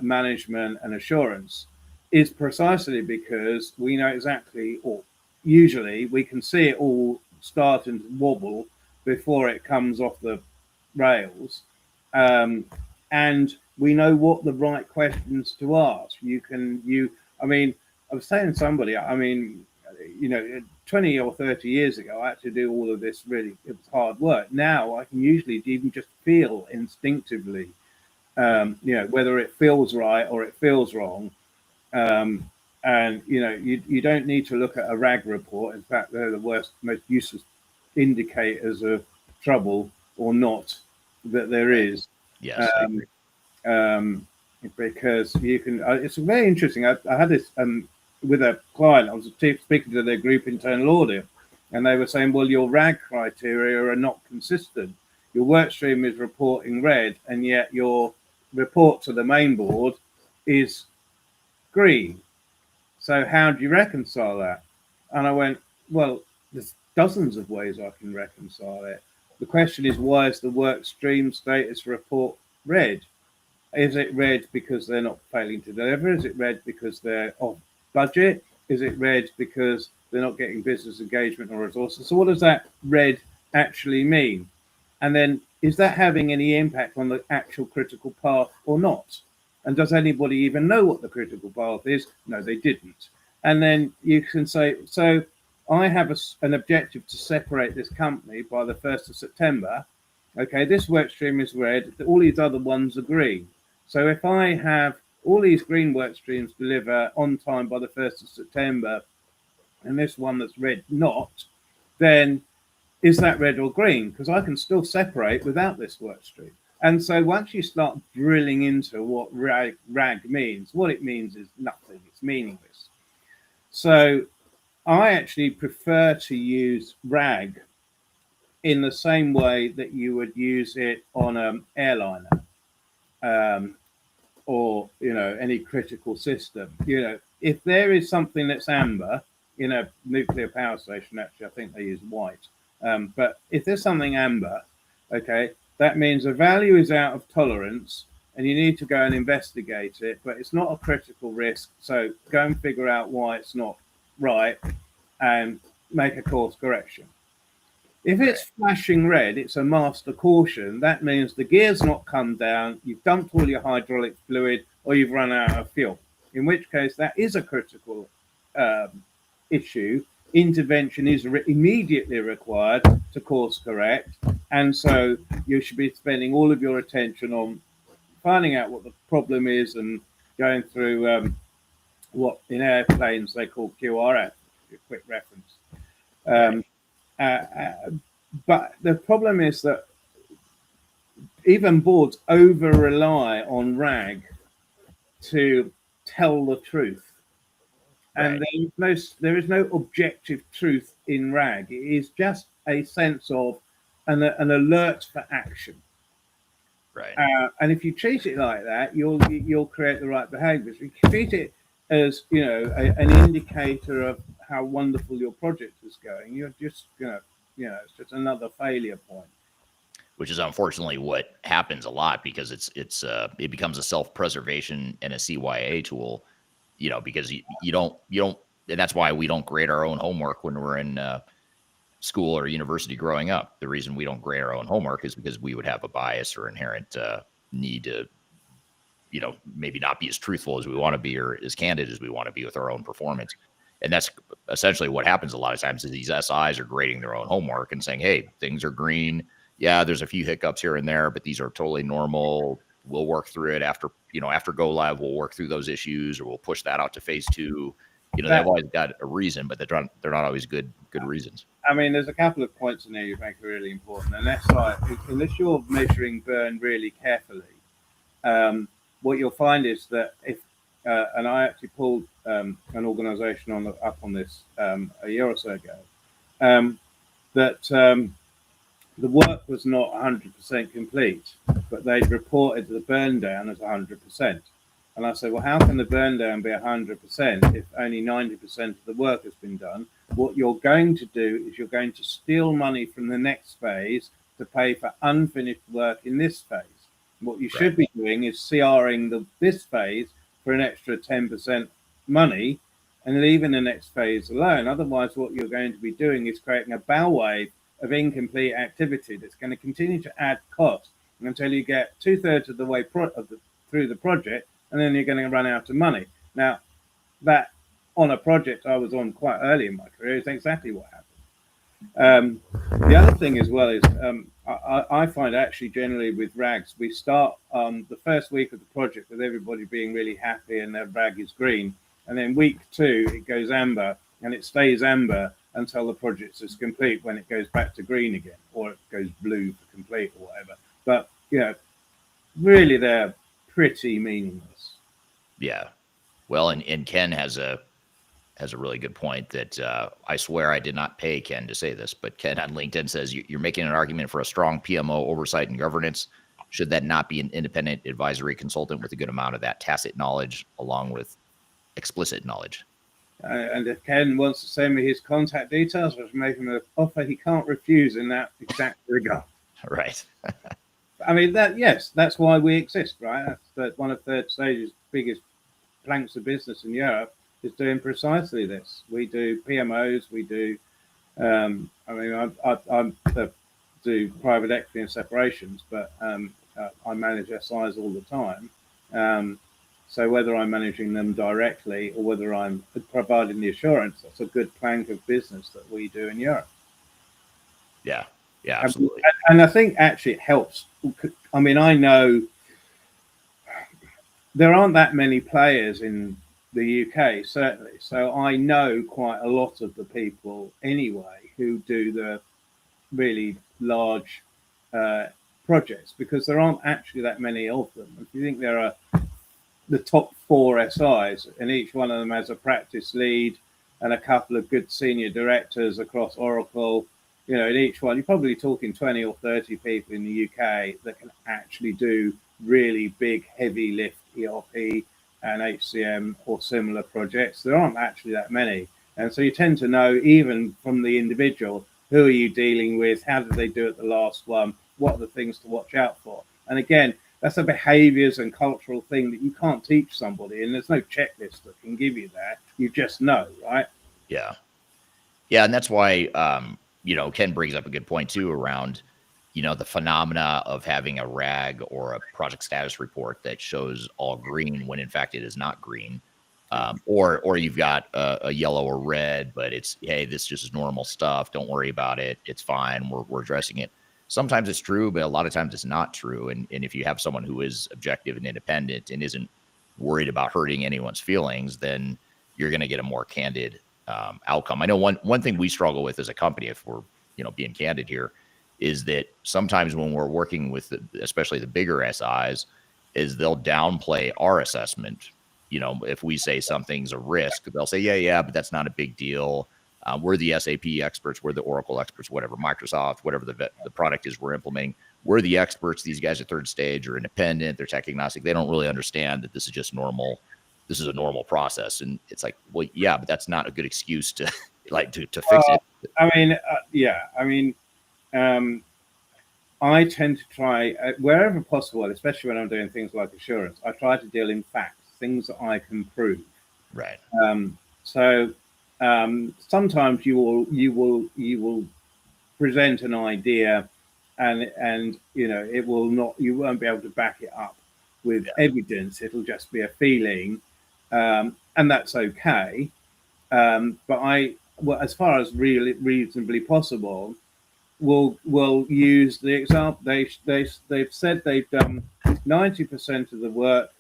management and assurance, is precisely because we know exactly, or usually we can see it all start and wobble before it comes off the rails. And we know what the right questions to ask. I mean, I was saying to somebody, I mean, you know, 20 or 30 years ago, I had to do all of this really, it was hard work. Now I can usually even just feel instinctively, you know, whether it feels right or it feels wrong. And, you know, you don't need to look at a RAG report. In fact, they're the worst, most useless indicators of trouble or not that there is. Yes. Because you can, it's very interesting. I had this with a client. I was speaking to their group internal audit, and they were saying, well, your RAG criteria are not consistent. Your work stream is reporting red, and yet your report to the main board is green. So how do you reconcile that? And I went, well, there's dozens of ways I can reconcile it. The question is, why is the work stream status report red? Is it red because they're not failing to deliver? Is it red because they're off budget? Is it red because they're not getting business engagement or resources? So what does that red actually mean? And then is that having any impact on the actual critical path or not? And does anybody even know what the critical path is? No, they didn't. And then you can say, so I have an objective to separate this company by the 1st of September. Okay, this work stream is red. All these other ones are green. So if I have all these green work streams deliver on time by the 1st of September, and this one that's red not, then is that red or green? Because I can still separate without this work stream. And so once you start drilling into what RAG means, what it means is nothing. It's meaningless. So I actually prefer to use RAG in the same way that you would use it on an airliner or, you know, any critical system. You know, if there is something that's amber in a nuclear power station, actually, I think they use white. But if there's something amber, okay, that means a value is out of tolerance and you need to go and investigate it, but it's not a critical risk. So go and figure out why it's not right and make a course correction. If it's flashing red, it's a master caution. That means the gear's not come down, you've dumped all your hydraulic fluid, or you've run out of fuel. In which case, that is a critical issue. Intervention is immediately required to course correct. And so you should be spending all of your attention on finding out what the problem is and going through what in airplanes they call QRF, a quick reference. But the problem is that even boards over rely on RAG to tell the truth. And there is no objective truth in RAG. It is just a sense of an alert for action. Right. And if you treat it like that, you'll create the right behaviours. If you treat it as an indicator of how wonderful your project is going, you're just it's just another failure point. Which is unfortunately what happens a lot, because it becomes a self-preservation and a CYA tool, because you don't, and that's why we don't grade our own homework when we're in school or university growing up. The reason we don't grade our own homework is because we would have a bias or inherent need to, maybe not be as truthful as we want to be or as candid as we want to be with our own performance. And that's essentially what happens a lot of times, is these SIs are grading their own homework and saying, hey, things are green. Yeah, there's a few hiccups here and there, but these are totally normal. We'll work through it after go live. We'll work through those issues, or we'll push that out to phase 2. They've always got a reason, but they're not always good reasons. I mean, there's a couple of points in there you make are really important. And that's like, unless you're measuring burn really carefully, what you'll find is that and I actually pulled an organisation up on this a year or so ago, that the work was not 100% complete, but they'd reported the burn down as 100%. And I said, well, how can the burn down be 100% if only 90% of the work has been done? What you're going to do is you're going to steal money from the next phase to pay for unfinished work in this phase. What you should be doing is CRing this phase for an extra 10% money and leaving the next phase alone. Otherwise, what you're going to be doing is creating a bow wave of incomplete activity that's going to continue to add cost until you get 2/3 of the way through the project, and then you're going to run out of money. Now, that on a project I was on quite early in my career is exactly what happened. The other thing as well is I find actually generally with RAGs, we start the first week of the project with everybody being really happy and their RAG is green. And then week 2, it goes amber, and it stays amber until the project is complete, when it goes back to green again, or it goes blue for complete or whatever. But, really they're pretty meaningless. Yeah. Well, and Ken has a really good point that I swear I did not pay Ken to say this, but Ken on LinkedIn says you're making an argument for a strong PMO oversight and governance. Should that not be an independent advisory consultant with a good amount of that tacit knowledge along with explicit knowledge? And if Ken wants to send me his contact details, I'll make him an offer he can't refuse in that exact regard. Right. I mean, that's why we exist, right? That's one of Third Stage's biggest planks of business in Europe, is doing precisely this. We do PMOs, we do, I do private equity and separations, but I manage SIs all the time. So whether I'm managing them directly or whether I'm providing the assurance, that's a good plank of business that we do in Europe. Yeah, absolutely. And I think actually it helps. I mean, I know there aren't that many players in the UK, certainly. So I know quite a lot of the people anyway who do the really large projects, because there aren't actually that many of them. If you think there are the top 4 SIs, and each one of them has a practice lead and a couple of good senior directors across Oracle, in each one, you're probably talking 20 or 30 people in the UK that can actually do really big, heavy lift ERP and HCM or similar projects. There aren't actually that many. And so you tend to know, even from the individual, who are you dealing with? How did they do it the last one? what are the things to watch out for. And again, that's a behaviors and cultural thing that you can't teach somebody, and there's no checklist that can give you that. You just know, right? Yeah. Yeah. And that's why, Ken brings up a good point too around, the phenomena of having a RAG or a project status report that shows all green when in fact it is not green. Or you've got a yellow or red, but it's, hey, this just is normal stuff. Don't worry about it. It's fine. We're addressing it. Sometimes it's true, but a lot of times it's not true. And if you have someone who is objective and independent and isn't worried about hurting anyone's feelings, then you're going to get a more candid outcome. I know one thing we struggle with as a company, if we're being candid here, is that sometimes when we're working with especially the bigger SIs, is they'll downplay our assessment. If we say something's a risk, they'll say, yeah, but that's not a big deal. We're the SAP experts, we're the Oracle experts, whatever, Microsoft, whatever the product is we're implementing. We're the experts. These guys are third stage or independent. They're tech agnostic. They don't really understand that this is just normal. This is a normal process. And it's like, well, yeah, but that's not a good excuse to to fix it. I tend to try wherever possible, especially when I'm doing things like assurance, I try to deal in facts, things that I can prove. Right. Sometimes you will present an idea and it will not, you won't be able to back it up with evidence. It'll just be a feeling, and that's okay. But as far as really reasonably possible, will use the example. They've said they've done 90% of the work.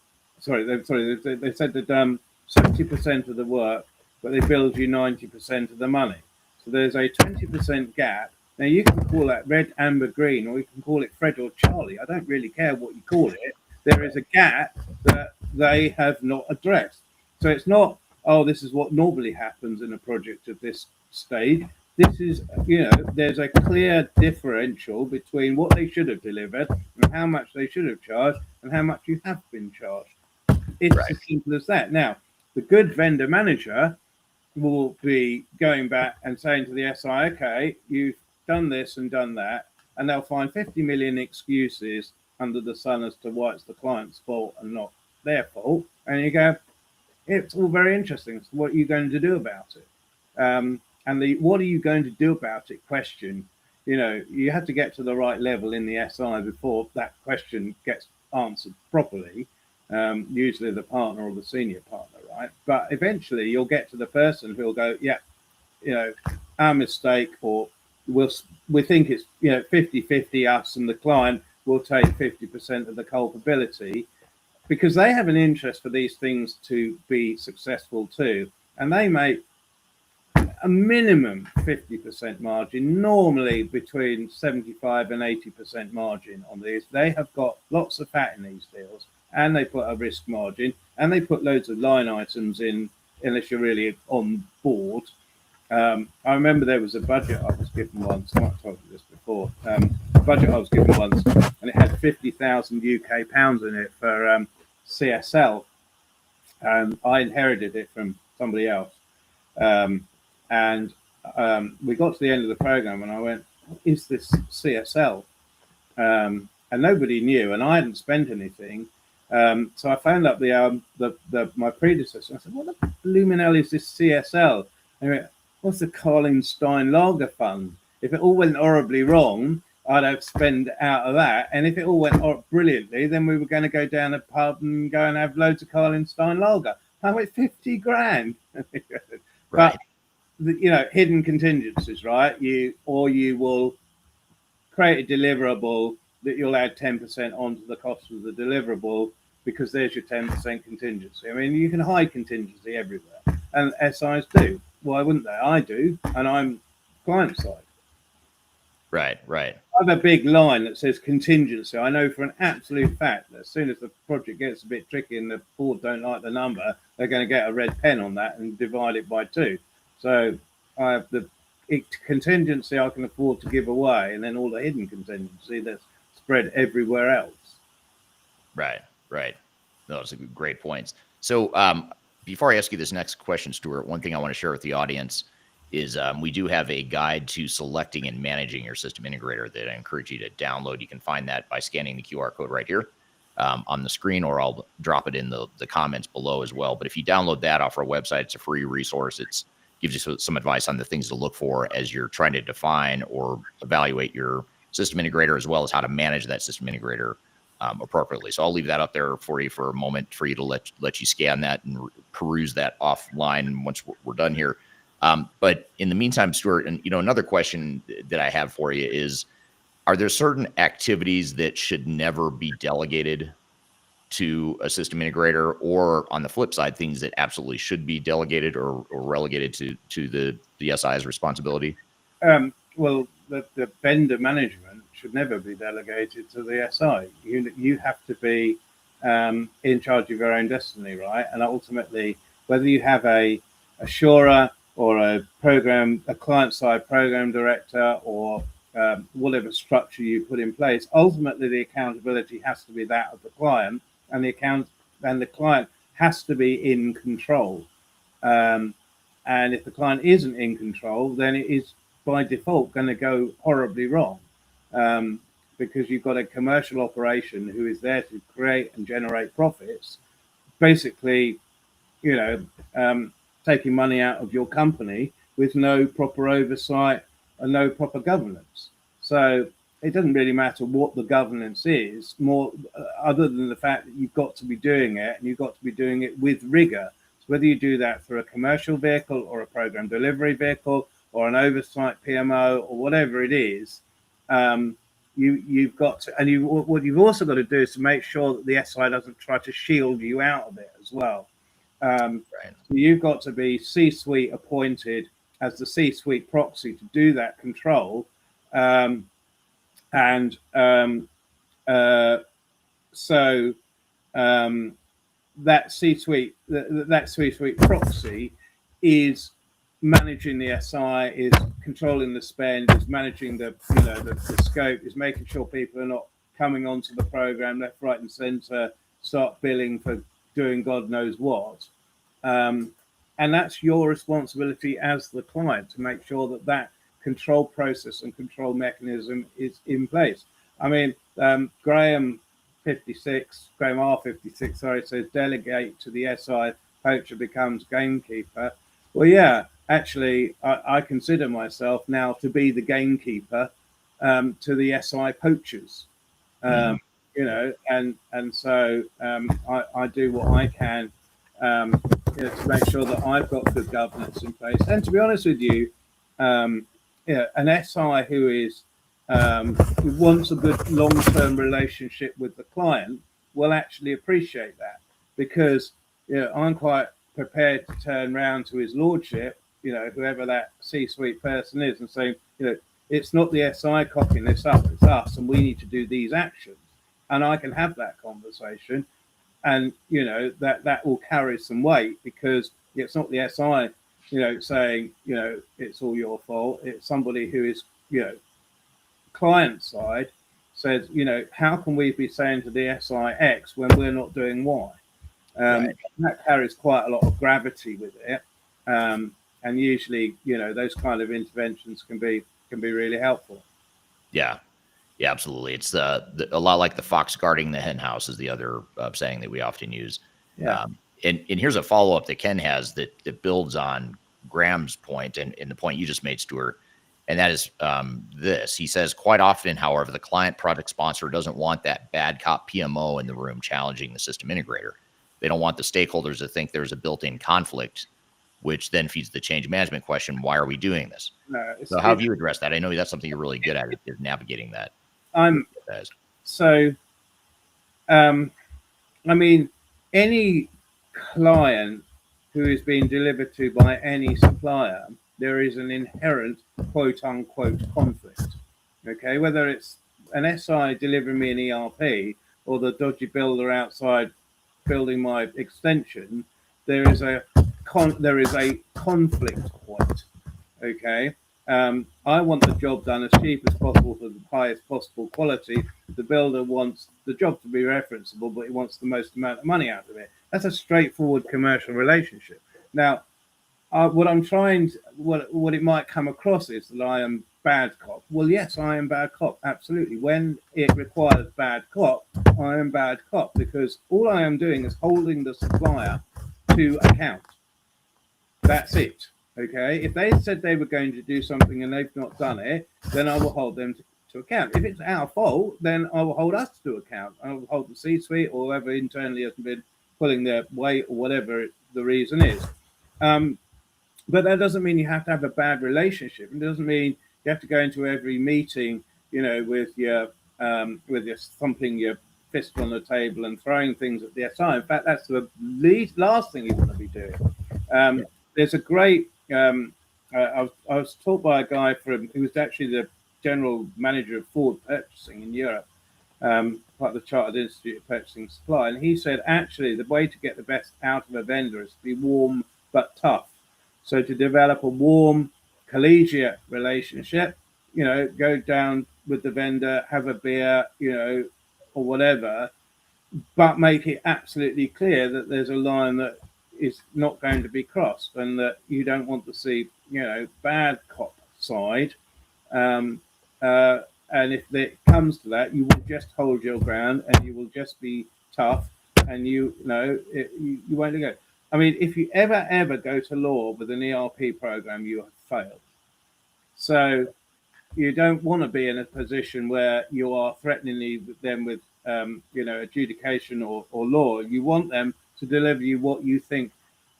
They said they've done 70% of the work, but they billed you 90% of the money. So there's a 20% gap. Now you can call that red, amber, green, or you can call it Fred or Charlie. I don't really care what you call it. There is a gap that they have not addressed. So it's not, oh, this is what normally happens in a project at this stage. This is, there's a clear differential between what they should have delivered and how much they should have charged and how much you have been charged. It's as simple as that. Now, the good vendor manager will be going back and saying to the SI, okay, you've done this and done that, and they'll find 50 million excuses under the sun as to why it's the client's fault and not their fault. And you go, it's all very interesting. So what are you going to do about it? And the what are you going to do about it question, you have to get to the right level in the SI before that question gets answered properly. Usually the partner or the senior partner, right? But eventually you'll get to the person who'll go, yeah, our mistake, or we think it's 50-50, us and the client will take 50% of the culpability, because they have an interest for these things to be successful too, and they make a minimum 50% margin, normally between 75 and 80% margin on these. They have got lots of fat in these deals, and they put a risk margin, and they put loads of line items in, unless you're really on board. I remember there was a budget I was given once. I might have told you this before. Budget I was given once, and it had 50,000 UK pounds in it for CSL, and I inherited it from somebody else. We got to the end of the program, and I went, "What is this CSL?" And nobody knew, and I hadn't spent anything. So I phoned up my predecessor. I said, "What the blooming hell is this CSL?" And he went, "What's the Carling Stein Lager Fund? If it all went horribly wrong, I'd have spent out of that. And if it all went brilliantly, then we were going to go down a pub and go and have loads of Carling Stein Lager." I went, 50 grand. Right. But, hidden contingencies, right? You will create a deliverable that you'll add 10% onto the cost of the deliverable, because there's your 10% contingency. I mean, you can hide contingency everywhere, and SIs do. Why wouldn't they? I do, and I'm client side. Right. I have a big line that says contingency. I know for an absolute fact that as soon as the project gets a bit tricky and the board don't like the number, they're going to get a red pen on that and divide it by 2. So I have the contingency I can afford to give away, and then all the hidden contingency that's spread everywhere else. Right. Those are great points. So before I ask you this next question, Stuart, one thing I want to share with the audience is we do have a guide to selecting and managing your system integrator that I encourage you to download. You can find that by scanning the QR code right here on the screen, or I'll drop it in the comments below as well. But if you download that off our website, it's a free resource. It gives you some advice on the things to look for as you're trying to define or evaluate your system integrator, as well as how to manage that system integrator appropriately. So I'll leave that up there for you for a moment for you to let you scan that and peruse that offline once we're done here. But in the meantime, Stuart, and another question that I have for you is, are there certain activities that should never be delegated to a system integrator, or on the flip side, things that absolutely should be delegated or relegated to the SI's responsibility? Well, the vendor management should never be delegated to the SI. You have to be in charge of your own destiny, right? And ultimately, whether you have a assurer or a client-side program director, or whatever structure you put in place, ultimately the accountability has to be that of the client, and the client has to be in control. And if the client isn't in control, then it is by default going to go horribly wrong, because you've got a commercial operation who is there to create and generate profits, basically, taking money out of your company with no proper oversight and no proper governance. So it doesn't really matter what the governance is, more other than the fact that you've got to be doing it, and you've got to be doing it with rigor. So whether you do that through a commercial vehicle or a program delivery vehicle or an oversight PMO or whatever it is, you've got to, and what you've also got to do is to make sure that the SI doesn't try to shield you out of it as well. Right. So you've got to be C-suite appointed as the C-suite proxy to do that control, so that C-suite proxy is managing the SI, is controlling the spend, is managing the scope, is making sure people are not coming onto the program left, right, and centre, start billing for doing God knows what. And that's your responsibility as the client, to make sure that control process and control mechanism is in place. I mean, Graham R56, sorry, says delegate to the SI, poacher becomes gamekeeper. Well, yeah, actually, I consider myself now to be the gamekeeper to the SI poachers. And so I do what I can to make sure that I've got good governance in place. And to be honest with you, an SI who wants a good long-term relationship with the client will actually appreciate that, because I'm quite prepared to turn around to his lordship, whoever that C-suite person is, and say, it's not the SI cocking this up, it's us, and we need to do these actions. And I can have that conversation, and that will carry some weight, because it's not the SI saying it's all your fault. It's somebody who is client side says, how can we be saying to the SI X when we're not doing Y? Right. That carries quite a lot of gravity with it, and usually those kind of interventions can be really helpful. Yeah, absolutely. It's a lot like the fox guarding the hen house is the other saying that we often use. Yeah. And here's a follow-up that Ken has that builds on Graham's point and the point you just made, Stuart. And that is this. He says, quite often, however, the client product sponsor doesn't want that bad cop PMO in the room challenging the system integrator. They don't want the stakeholders to think there's a built-in conflict, which then feeds the change management question, why are we doing this? So how have you addressed that? I know that's something you're really good at, is navigating that. I mean, any client who is being delivered to by any supplier, there is an inherent quote unquote conflict. Okay, whether it's an SI delivering me an ERP or the dodgy builder outside building my extension, there is a conflict point. Okay, I want the job done as cheap as possible for the highest possible quality. The builder wants the job to be referenceable, but he wants the most amount of money out of it. That's a straightforward commercial relationship. Now, what it might come across is that I am bad cop. Well, yes, I am bad cop, absolutely. When it requires bad cop, I am bad cop, because all I am doing is holding the supplier to account. That's it. Okay. If they said they were going to do something and they've not done it, then I will hold them to account. If it's our fault, then I will hold us to account. I will hold the C-suite or whoever internally has been pulling their weight or whatever the reason is. But that doesn't mean you have to have a bad relationship. It doesn't mean you have to go into every meeting, with your thumping your fist on the table and throwing things at the SI. In fact, that's the last thing you want to be doing. There's a great. I was taught by a guy who was actually the general manager of Ford purchasing in Europe, part of the Chartered Institute of Purchasing Supply, and he said actually the way to get the best out of a vendor is to be warm but tough. So to develop a warm, collegiate relationship, go down with the vendor, have a beer, or whatever, but make it absolutely clear that there's a line that is not going to be crossed, and that you don't want to see, bad cop side. And if it comes to that, you will just hold your ground and you will just be tough, and you won't go. I mean, if you ever go to law with an ERP program, you have failed. So you don't want to be in a position where you are threatening them with, adjudication or law. You want them to deliver you what you think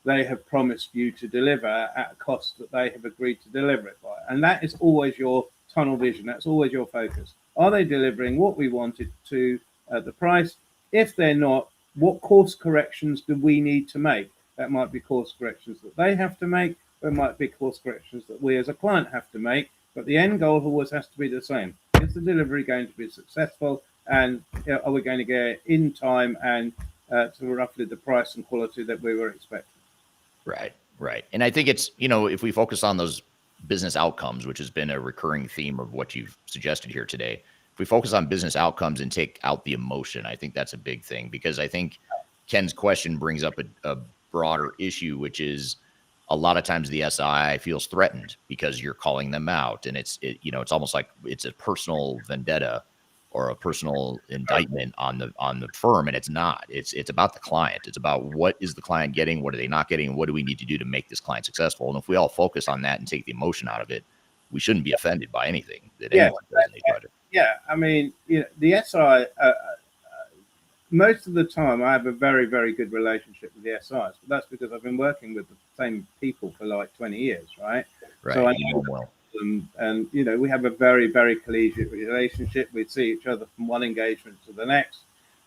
they have promised you to deliver at a cost that they have agreed to deliver it by. And that is always your tunnel vision. That's always your focus. Are they delivering what we wanted to at the price? If they're not, what course corrections do we need to make? That might be course corrections that they have to make. There might be course corrections that we as a client have to make. But the end goal always has to be the same. Is the delivery going to be successful? And are we going to get it in time and to roughly the price and quality that we were expecting? Right. And I think it's, if we focus on those business outcomes, which has been a recurring theme of what you've suggested here today, if we focus on business outcomes and take out the emotion, I think that's a big thing, because I think Ken's question brings up a broader issue, which is a lot of times the SI feels threatened because you're calling them out, and it's almost like it's a personal vendetta or a personal indictment on the firm, and it's not. It's about the client. It's about what is the client getting, what are they not getting, and what do we need to do to make this client successful. And if we all focus on that and take the emotion out of it, we shouldn't be offended by anything that anyone does in these projects. Yeah, I mean, the SI. Most of the time, I have a very, very good relationship with the SIs, but that's because I've been working with the same people for like 20 years, right? So I know them well. And we have a very, very collegiate relationship. We see each other from one engagement to the next.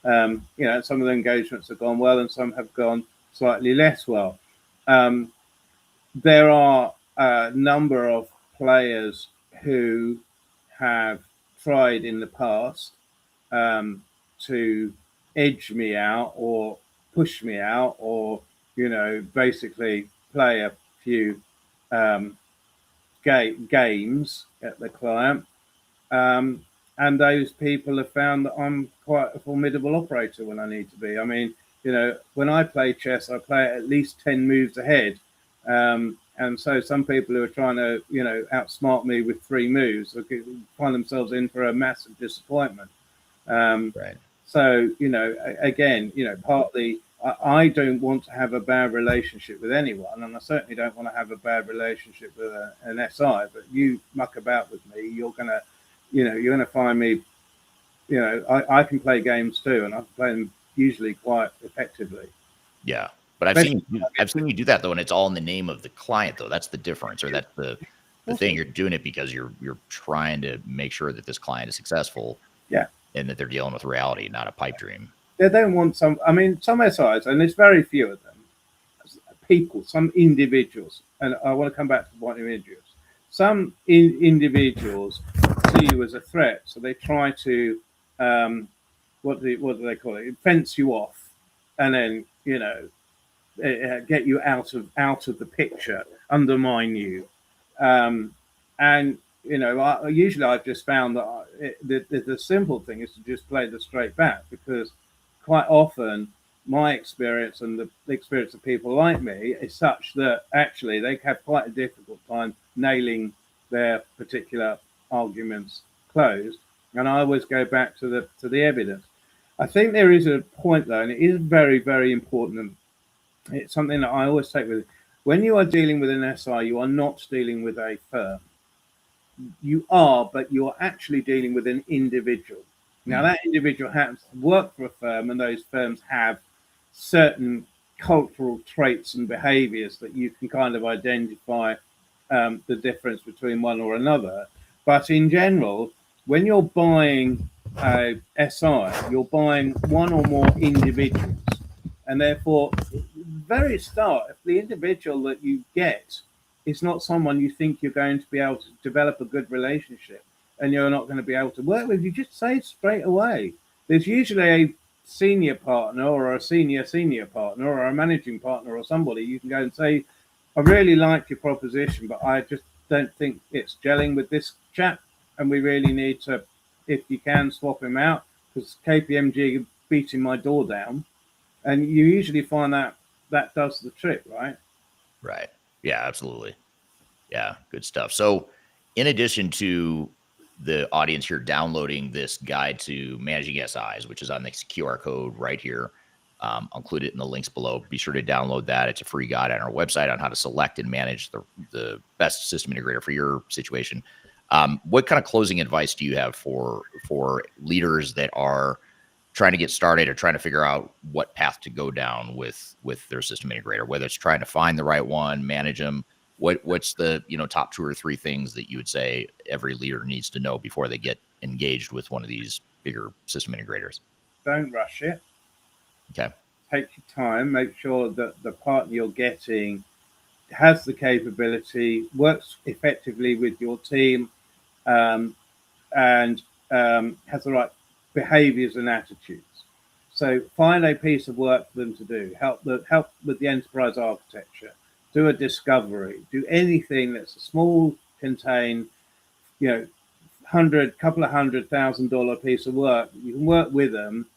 Some of the engagements have gone well and some have gone slightly less well. There are a number of players who have tried in the past to edge me out or push me out, or basically play a few games at the client, and those people have found that I'm quite a formidable operator when I need to be. I mean, when I play chess, I play at least 10 moves ahead, and so some people who are trying to outsmart me with 3 moves find themselves in for a massive disappointment. Right. So, again, partly I don't want to have a bad relationship with anyone, and I certainly don't want to have a bad relationship with an SI. But you muck about with me, you're gonna find me. I can play games too, and I play them usually quite effectively. Yeah, but I've seen you do that though, and it's all in the name of the client, though. That's the difference, or that's the thing. You're doing it because you're trying to make sure that this client is successful. Yeah. And that they're dealing with reality, not a pipe dream. They don't want some SIs, and there's very few of them, some individuals, and I want to come back to one individuals. Some individuals see you as a threat, so they try to, what do they call it? Fence you off, and then, get you out of the picture, undermine you. And usually I've just found that the simple thing is to just play the straight bat, because quite often my experience and the experience of people like me is such that actually they have quite a difficult time nailing their particular arguments closed. And I always go back to the evidence. I think there is a point though, and it is very, very important. And it's something that I always take with when you are dealing with an SI, you are not dealing with a firm. You are, but you're actually dealing with an individual. Now, that individual happens to work for a firm, and those firms have certain cultural traits and behaviors that you can kind of identify the difference between one or another. But in general, when you're buying a SI, you're buying one or more individuals. And therefore, very start, if the individual that you get is not someone you think you're going to be able to develop a good relationship and you're not going to be able to work with, you just say straight away. There's usually a senior partner or a senior partner or a managing partner or somebody you can go and say, I really like your proposition, but I just don't think it's gelling with this chap. And we really need to, if you can, swap him out because KPMG beating my door down. And you usually find that that does the trick, right? Right. Yeah, absolutely. Yeah, good stuff. So, in addition to the audience here downloading this guide to managing SIs, which is on this QR code right here, I'll include it in the links below. Be sure to download that. It's a free guide on our website on how to select and manage the best system integrator for your situation. What kind of closing advice do you have for leaders that are trying to get started or trying to figure out what path to go down with their system integrator, whether it's trying to find the right one, manage them? What's the top 2 or 3 things that you would say every leader needs to know before they get engaged with one of these bigger system integrators? Don't rush it. Okay. Take your time. Make sure that the partner you're getting has the capability, works effectively with your team, and has the right behaviors and attitudes. So find a piece of work for them to do. Help with the enterprise architecture. Do a discovery. Do anything that's a small, contained, couple of $100,000 piece of work. You can work with them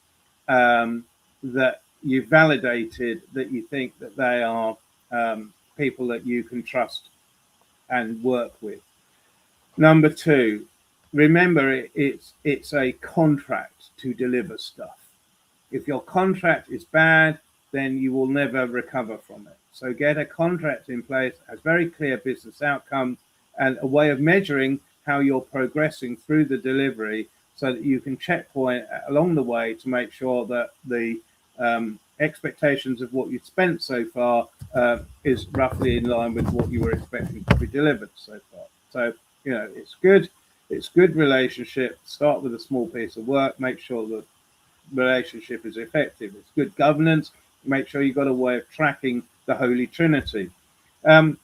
that you've validated that you think that they are people that you can trust and work with. Number 2, remember it's a contract to deliver stuff. If your contract is bad, then you will never recover from it. So get a contract in place, has very clear business outcomes and a way of measuring how you're progressing through the delivery so that you can checkpoint along the way to make sure that the expectations of what you've spent so far is roughly in line with what you were expecting to be delivered so far. So, it's good. It's good relationship. Start with a small piece of work. Make sure the relationship is effective. It's good governance. Make sure you've got a way of tracking the Holy Trinity. And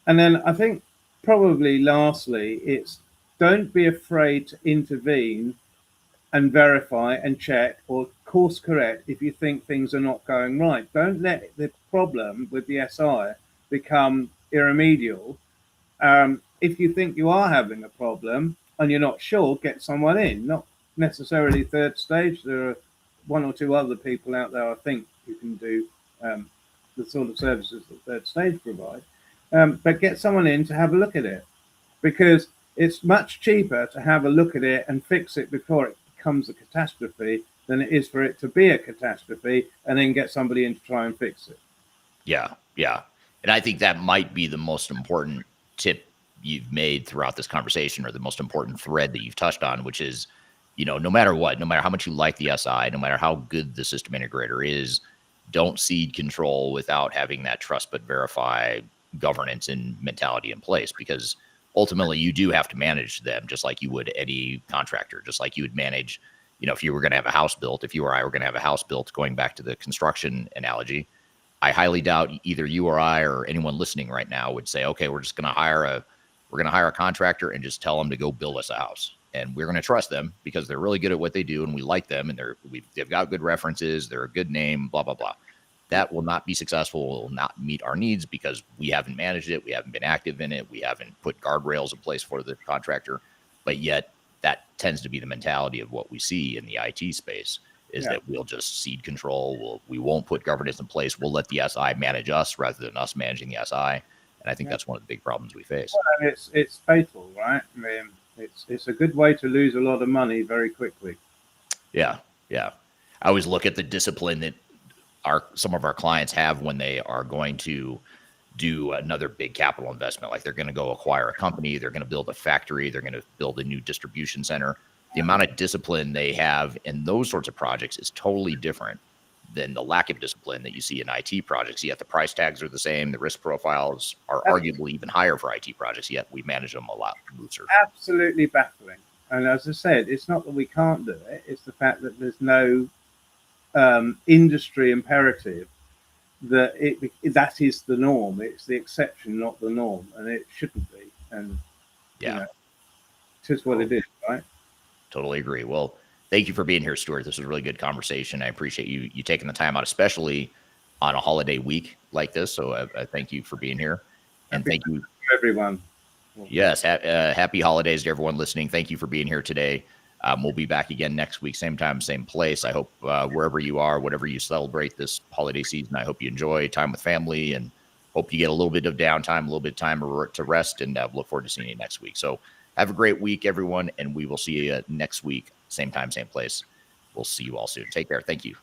then I think probably lastly, it's don't be afraid to intervene and verify and check or course correct if you think things are not going right. Don't let the problem with the SI become irremediable. If you think you are having a problem and you're not sure, get someone in. Not necessarily third stage. There are 1 or 2 other people out there, I think, who can do the sort of services that third stage provide. But get someone in to have a look at it, because it's much cheaper to have a look at it and fix it before it becomes a catastrophe than it is for it to be a catastrophe and then get somebody in to try and fix it. Yeah. And I think that might be the most important tip you've made throughout this conversation, or the most important thread that you've touched on, which is, no matter what, no matter how much you like the SI, no matter how good the system integrator is, don't cede control without having that trust but verify governance and mentality in place, because ultimately you do have to manage them just like you would any contractor, just like you would manage, if you were going to have a house built, if you or I were going to have a house built, going back to the construction analogy, I highly doubt either you or I or anyone listening right now would say, okay, we're going to hire a contractor and just tell them to go build us a house. And we're going to trust them because they're really good at what they do and we like them and they've got good references, they're a good name, blah, blah, blah. That will not be successful, will not meet our needs because we haven't managed it, we haven't been active in it, we haven't put guardrails in place for the contractor. But yet that tends to be the mentality of what we see in the IT space. is that we'll just cede control. We won't put governance in place. We'll let the SI manage us rather than us managing the SI. And I think that's one of the big problems we face. Well, it's fatal, right? I mean, it's a good way to lose a lot of money very quickly. Yeah. I always look at the discipline that some of our clients have when they are going to do another big capital investment. Like they're going to go acquire a company, they're going to build a factory, they're going to build a new distribution center. The amount of discipline they have in those sorts of projects is totally different than the lack of discipline that you see in IT projects. Yet the price tags are the same. The risk profiles are arguably even higher for IT projects, yet we manage them a lot looser. Absolutely baffling. And as I said, it's not that we can't do it. It's the fact that there's no industry imperative that that is the norm. It's the exception, not the norm, and it shouldn't be. And it is what it is, right? Totally agree. Well, thank you for being here, Stuart. This was a really good conversation. I appreciate you taking the time out, especially on a holiday week like this. So I thank you for being here, and thank you everyone. Yes, happy holidays to everyone listening. Thank you for being here today. We'll be back again next week, same time, same place. I hope wherever you are, whatever you celebrate this holiday season, I hope you enjoy time with family and hope you get a little bit of downtime, a little bit of time to rest, and look forward to seeing you next week. So have a great week, everyone, and we will see you next week, same time, same place. We'll see you all soon. Take care. Thank you.